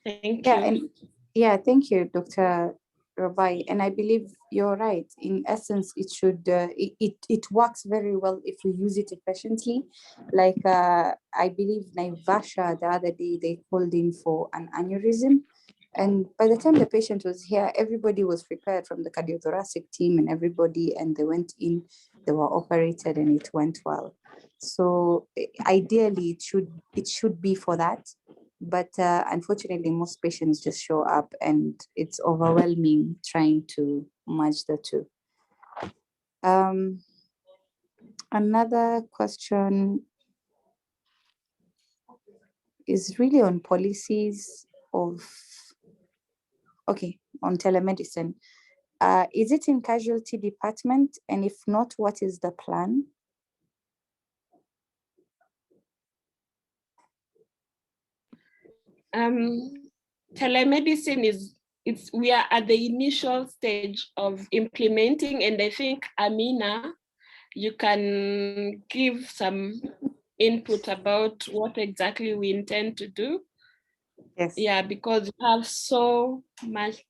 Thank you. Thank you, Dr. Robai. And I believe you're right. In essence, it should it works very well if we use it efficiently. Like I believe Naivasha the other day, they called in for an aneurysm. And by the time the patient was here, everybody was prepared from the cardiothoracic team and everybody, and they went in, they were operated and it went well. So ideally it should be for that. But unfortunately, most patients just show up and it's overwhelming trying to merge the two. Another question is really on policies on telemedicine. Is it in casualty department? And if not, what is the plan? Telemedicine we are at the initial stage of implementing, and I think Amina you can give some input about what exactly we intend to do. Yes. Yeah, because you have so much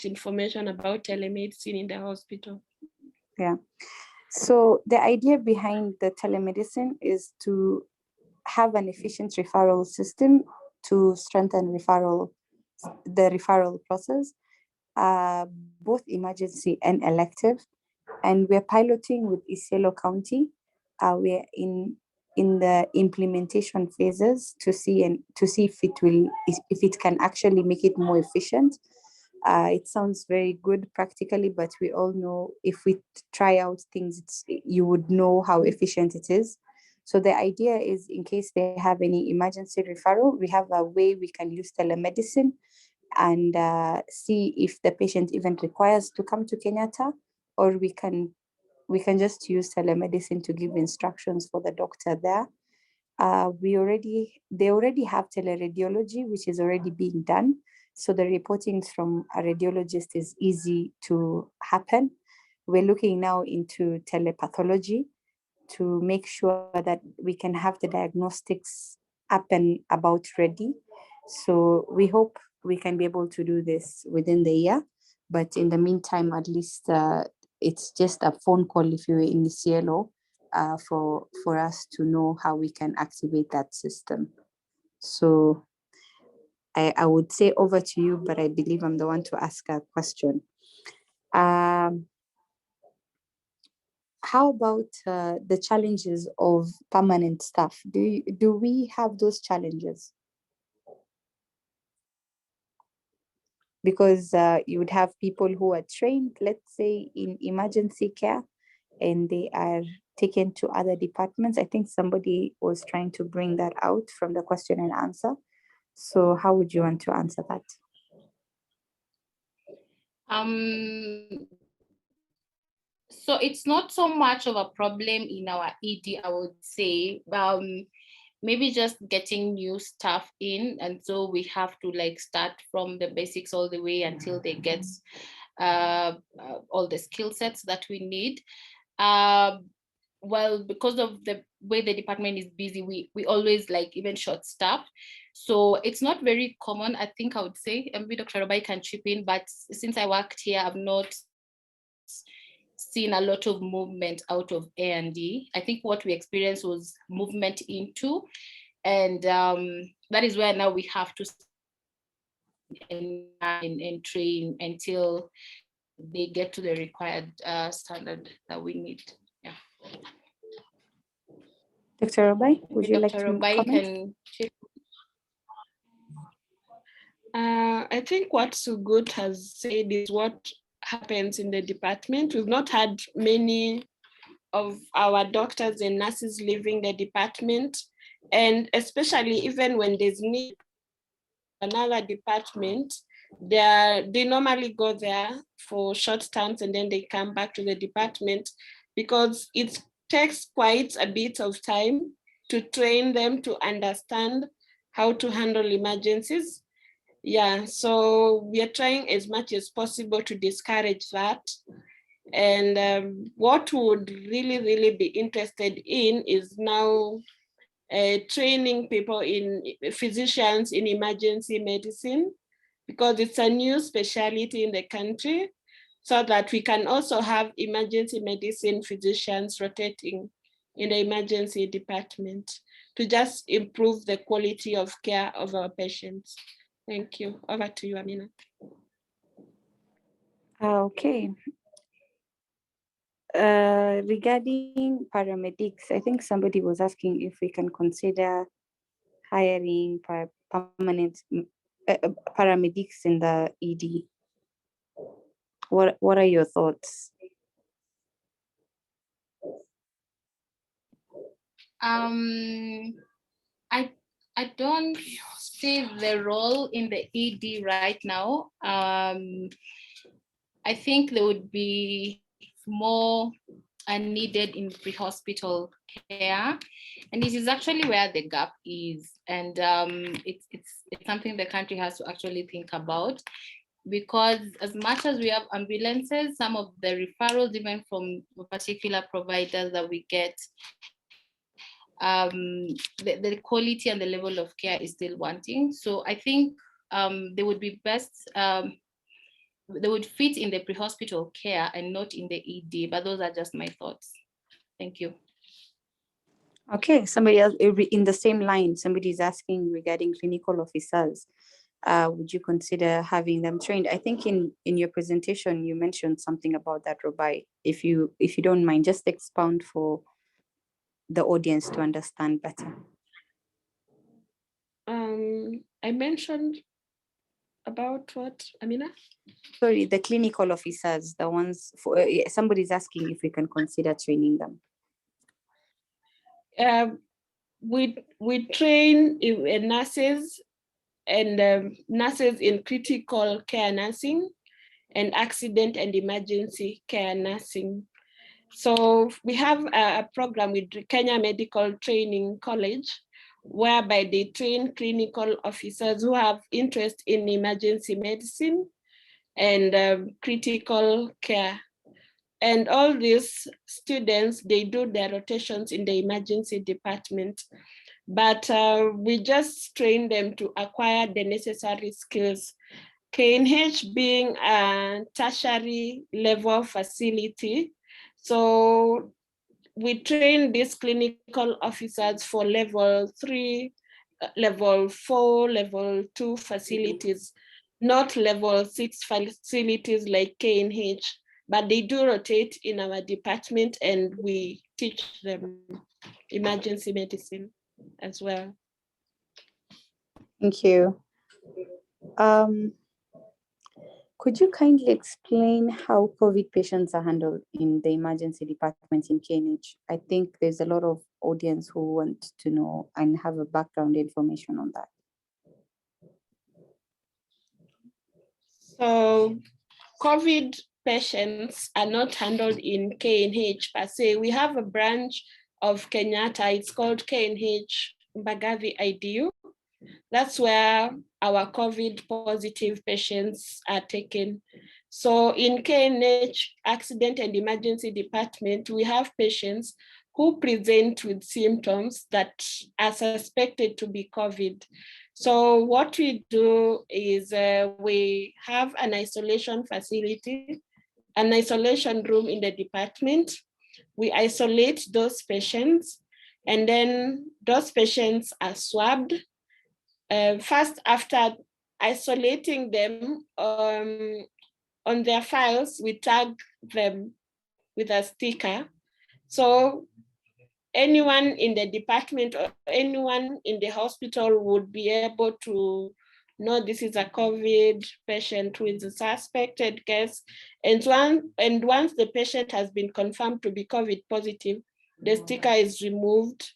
information about telemedicine in the hospital. Yeah. So the idea behind the telemedicine is to have an efficient referral system to strengthen the referral process, both emergency and elective. And we're piloting with Isiolo County. We're in the implementation phases to see if it can actually make it more efficient. It sounds very good practically, but we all know if we try out things, you would know how efficient it is. So the idea is, in case they have any emergency referral, we have a way we can use telemedicine and see if the patient even requires to come to Kenyatta, or we can just use telemedicine to give instructions for the doctor there. They already have teleradiology, which is already being done. So the reporting from a radiologist is easy to happen. We're looking now into telepathology to make sure that we can have the diagnostics up and about ready. So we hope we can be able to do this within the year. But in the meantime, at least it's just a phone call if you're in the Cielo for us to know how we can activate that system. So I would say over to you, but I believe I'm the one to ask a question. How about the challenges of permanent staff? Do we have those challenges? Because you would have people who are trained, let's say, in emergency care, and they are taken to other departments. I think somebody was trying to bring that out from the question and answer. So how would you want to answer that? So it's not so much of a problem in our ED, I would say. Maybe just getting new staff in, and so we have to like start from the basics all the way until they get all the skill sets that we need. Well, because of the way the department is busy, we always like even short staff. So it's not very common, I think I would say, maybe Dr. Robai can chip in, but since I worked here, I've not seen a lot of movement out of A&D. I think what we experienced was movement into, and that is where now we have to and train until they get to the required standard that we need. Yeah. Dr. Robai, would you like to Robai comment? I think what Sugut has said is what happens in the department. We've not had many of our doctors and nurses leaving the department, and especially even when there's need another department, they normally go there for short terms and then they come back to the department, because it takes quite a bit of time to train them to understand how to handle emergencies. Yeah, so we are trying as much as possible to discourage that. And what would really be interested in is now training people physicians in emergency medicine, because it's a new specialty in the country, so that we can also have emergency medicine physicians rotating in the emergency department to just improve the quality of care of our patients. Thank you. Over to you, Amina. Okay. Regarding paramedics, I think somebody was asking if we can consider hiring permanent paramedics in the ED. What are your thoughts? I don't see the role in the ED right now. I think there would be more needed in pre-hospital care, and this is actually where the gap is, and it's something the country has to actually think about. because as much as we have ambulances, some of the referrals, even from particular providers that we get, the quality and the level of care is still wanting. So I think they would be best, they would fit in the pre-hospital care and not in the ED, but those are just my thoughts. Thank you. Okay, somebody else in the same line, somebody is asking regarding clinical officers. Would you consider having them trained? I think in your presentation, you mentioned something about that, Rubai. If you don't mind, just expound for the audience to understand better. I mentioned about what, Amina? Sorry, the clinical officers, the ones for somebody's asking if we can consider training them. We train nurses and nurses in critical care nursing and accident and emergency care nursing. So we have a program with Kenya Medical Training College, whereby they train clinical officers who have interest in emergency medicine and critical care. And all these students, they do their rotations in the emergency department, but we just train them to acquire the necessary skills. KNH being a tertiary level facility, so we train these clinical officers for level 3, level 4, level 2 facilities, not level 6 facilities like KNH, but they do rotate in our department and we teach them emergency medicine as well. Thank you. Could you kindly explain how COVID patients are handled in the emergency department in KNH? I think there's a lot of audience who want to know and have a background information on that. So COVID patients are not handled in KNH per se. We have a branch of Kenyatta, it's called KNH Mbagathi IDU. That's where our COVID positive patients are taken. So in KNH Accident and Emergency Department, we have patients who present with symptoms that are suspected to be COVID. So what we do is we have an isolation facility, an isolation room in the department. We isolate those patients, and then those patients are swabbed. First, after isolating them on their files, we tag them with a sticker. So anyone in the department or anyone in the hospital would be able to know this is a COVID patient who is a suspected case. And once the patient has been confirmed to be COVID positive, the sticker is removed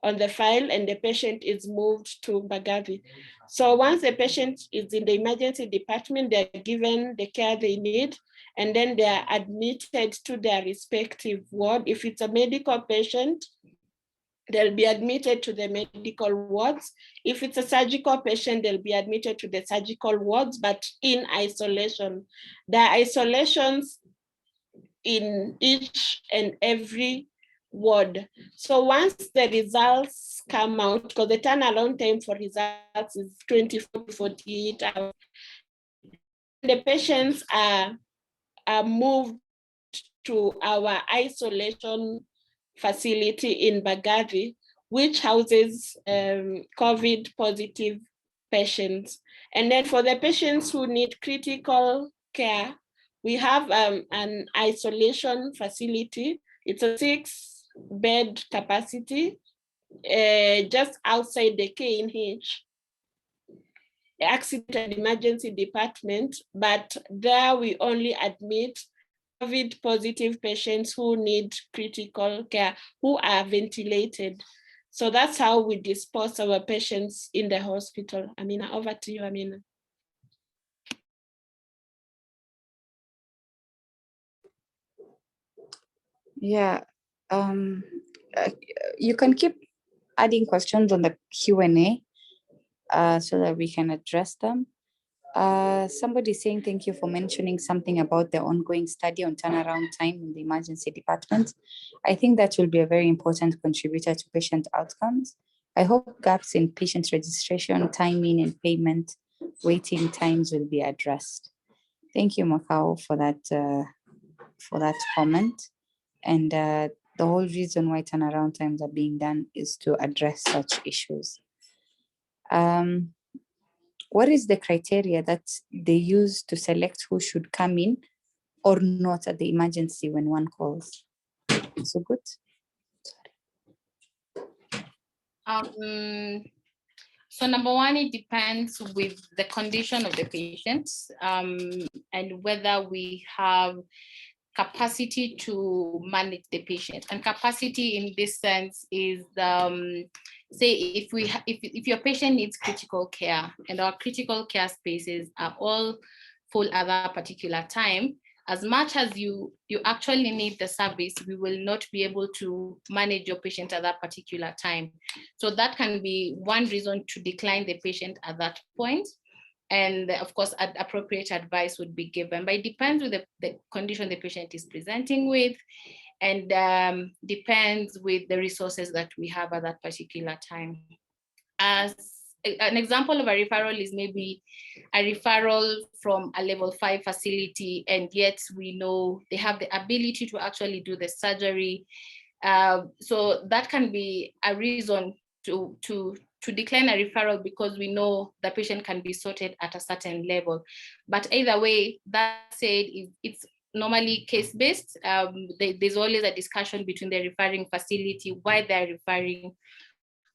on the file and the patient is moved to Mbagathi. So once the patient is in the emergency department, they're given the care they need, and then they're admitted to their respective ward. If it's a medical patient, they'll be admitted to the medical wards. If it's a surgical patient, they'll be admitted to the surgical wards, but in isolation. There are isolations in each and every ward. So once the results come out, because the turnaround time for results is 24 to 48 hours, the patients are moved to our isolation facility in Mbagathi, which houses COVID positive patients. And then for the patients who need critical care, we have an isolation facility. It's a 6-bed capacity just outside the KNH Accident and Emergency Department, but there we only admit COVID positive patients who need critical care, who are ventilated. So that's how we dispose our patients in the hospital. Amina, over to you, Amina. Yeah, you can keep adding questions on the Q&A so that we can address them. Somebody saying thank you for mentioning something about the ongoing study on turnaround time in the emergency department. I think that will be a very important contributor to patient outcomes. I hope gaps in patient registration, timing, and payment waiting times will be addressed. Thank you, Makao, for that comment. And the whole reason why turnaround times are being done is to address such issues. What is the criteria that they use to select who should come in or not at the emergency when one calls? So good. So number one, it depends with the condition of the patient and whether we have capacity to manage the patient. And capacity in this sense is, say if your patient needs critical care and our critical care spaces are all full at that particular time, as much as you actually need the service, we will not be able to manage your patient at that particular time. So that can be one reason to decline the patient at that point. And of course, appropriate advice would be given, but it depends with the condition the patient is presenting with, and depends with the resources that we have at that particular time. As an example of a referral is maybe a referral from a level 5 facility, and yet we know they have the ability to actually do the surgery. So that can be a reason to decline a referral because we know the patient can be sorted at a certain level. But either way, that said, it's normally case-based. There's always a discussion between the referring facility, why they're referring,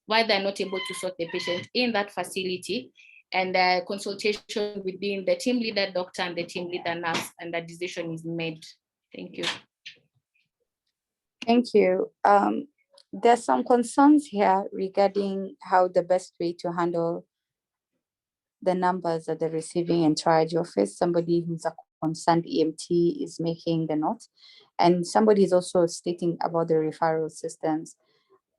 why they're not able to sort the patient in that facility, and consultation within the team leader doctor and the team leader nurse, and the decision is made. Thank you. Thank you. There's some concerns here regarding how the best way to handle the numbers at the receiving and triage office. Somebody who's a concerned EMT is making the note, and somebody is also stating about the referral systems.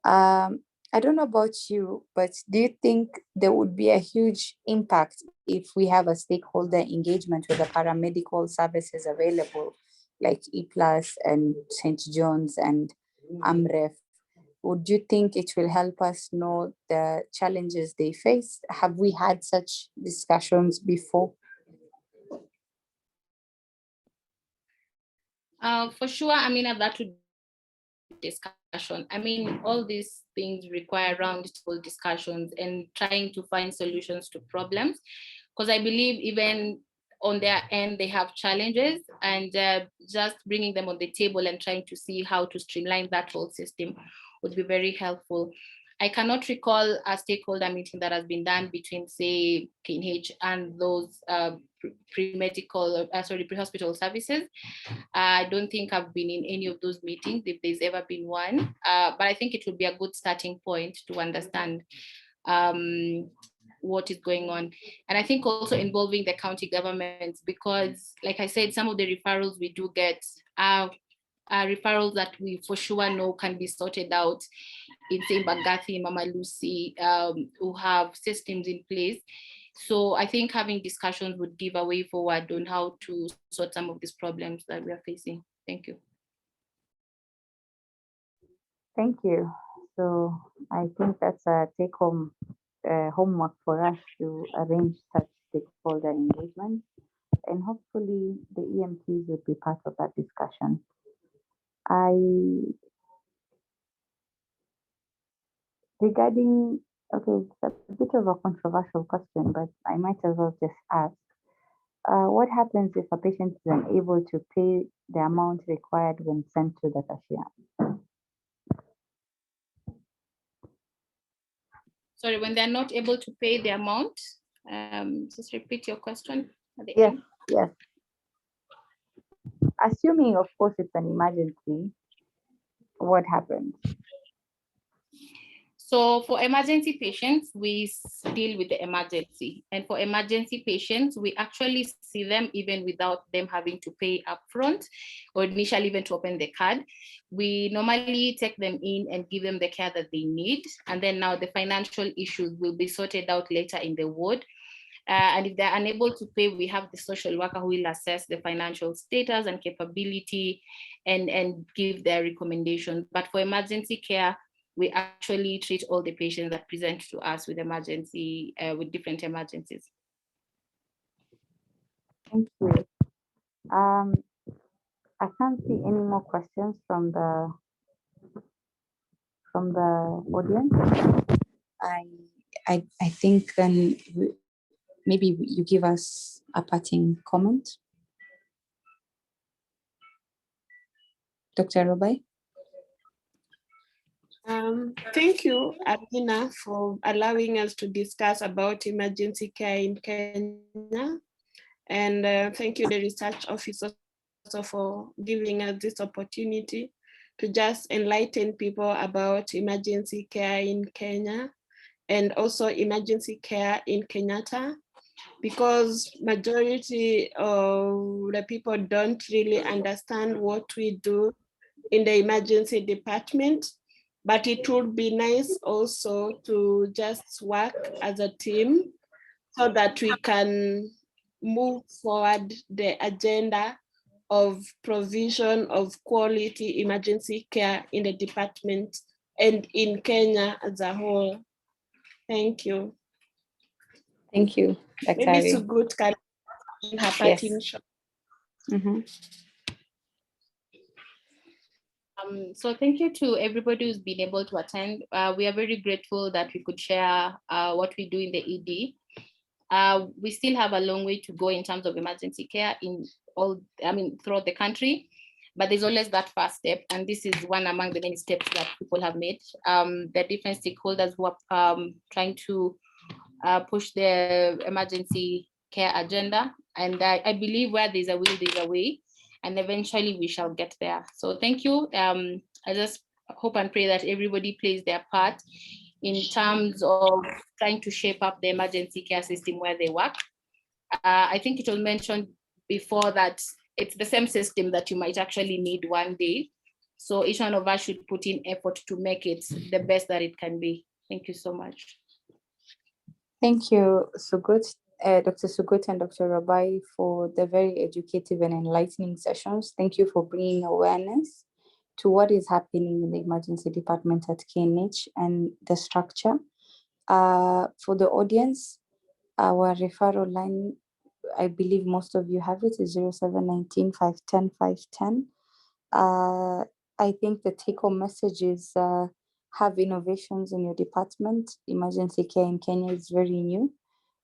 I don't know about you, but do you think there would be a huge impact if we have a stakeholder engagement with the paramedical services available, like E+ and St. John's and AMREF? Would you think it will help us know the challenges they face? Have we had such discussions before? For sure, I mean, that would discussion. I mean, all these things require roundtable discussions and trying to find solutions to problems, because I believe even on their end, they have challenges, and just bringing them on the table and trying to see how to streamline that whole system would be very helpful. I cannot recall a stakeholder meeting that has been done between, say, KNH and those pre-hospital services. I don't think I've been in any of those meetings, if there's ever been one, but I think it would be a good starting point to understand what is going on. And I think also involving the county governments, because like I said, some of the referrals we do get are referrals that we for sure know can be sorted out in, say, Mbagathi, Mama Lucy, who have systems in place. So I think having discussions would give a way forward on how to sort some of these problems that we are facing. Thank you. Thank you. So I think that's a take-home homework for us to arrange such stakeholder engagement, and hopefully the EMTs will be part of that discussion. Regarding, okay, it's a bit of a controversial question, but I might as well just ask, what happens if a patient is unable to pay the amount required when sent to the cashier? Sorry, when they're not able to pay the amount, just repeat your question at the Yes, end. yes. Assuming, of course, it's an emergency, what happens? So for emergency patients, we deal with the emergency. And for emergency patients, we actually see them even without them having to pay upfront or initially even to open the card. We normally take them in and give them the care that they need. And then now the financial issues will be sorted out later in the ward. And if they're unable to pay, we have the social worker who will assess the financial status and capability and give their recommendations. But for emergency care, we actually treat all the patients that present to us with with different emergencies. Thank you. I can't see any more questions from the audience. I think then maybe you give us a parting comment, Dr. Robai. Thank you, Amina, for allowing us to discuss about emergency care in Kenya. And thank you, the research officer, also for giving us this opportunity to just enlighten people about emergency care in Kenya and also emergency care in Kenyatta, because majority of the people don't really understand what we do in the emergency department. But it would be nice also to just work as a team so that we can move forward the agenda of provision of quality emergency care in the department and in Kenya as a whole. Thank you. Thank you, Dr. Maybe Sugut can in her parting shot. So thank you to everybody who's been able to attend. We are very grateful that we could share what we do in the ED. We still have a long way to go in terms of emergency care throughout the country, but there's always that first step. And this is one among the many steps that people have made. The different stakeholders who are trying to push the emergency care agenda. And I believe where there's a will, there's a way. And eventually we shall get there. So thank you. I just hope and pray that everybody plays their part in terms of trying to shape up the emergency care system where they work. I think it was mentioned before that it's the same system that you might actually need one day. So each one of us should put in effort to make it the best that it can be. Thank you so much. Thank you, Sugut, Dr. Sugut and Dr. Robai, for the very educative and enlightening sessions. Thank you for bringing awareness to what is happening in the emergency department at KNH and the structure. For the audience, our referral line, I believe most of you have it, is 0719 510 510. I think the take-home message is have innovations in your department. Emergency care in Kenya is very new.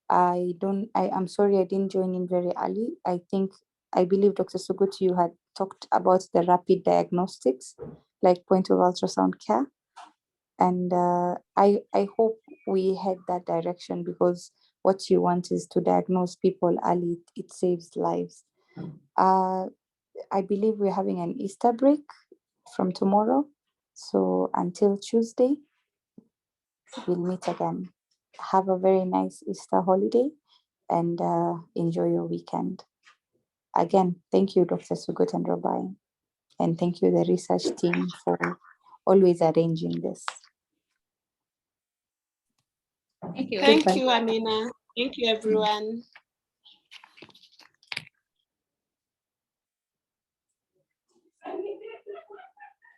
I'm sorry I didn't join in very early. I believe Dr. Sugut, you had talked about the rapid diagnostics, like point of ultrasound care. And I hope we head that direction, because what you want is to diagnose people early. It saves lives. I believe we're having an Easter break from tomorrow. So until Tuesday, we'll meet again. Have a very nice Easter holiday and enjoy your weekend. Again, thank you, Dr. Sugut and Robai. And thank you, the research team, for always arranging this. Thank you. Thank you, Amina. Thank you, everyone.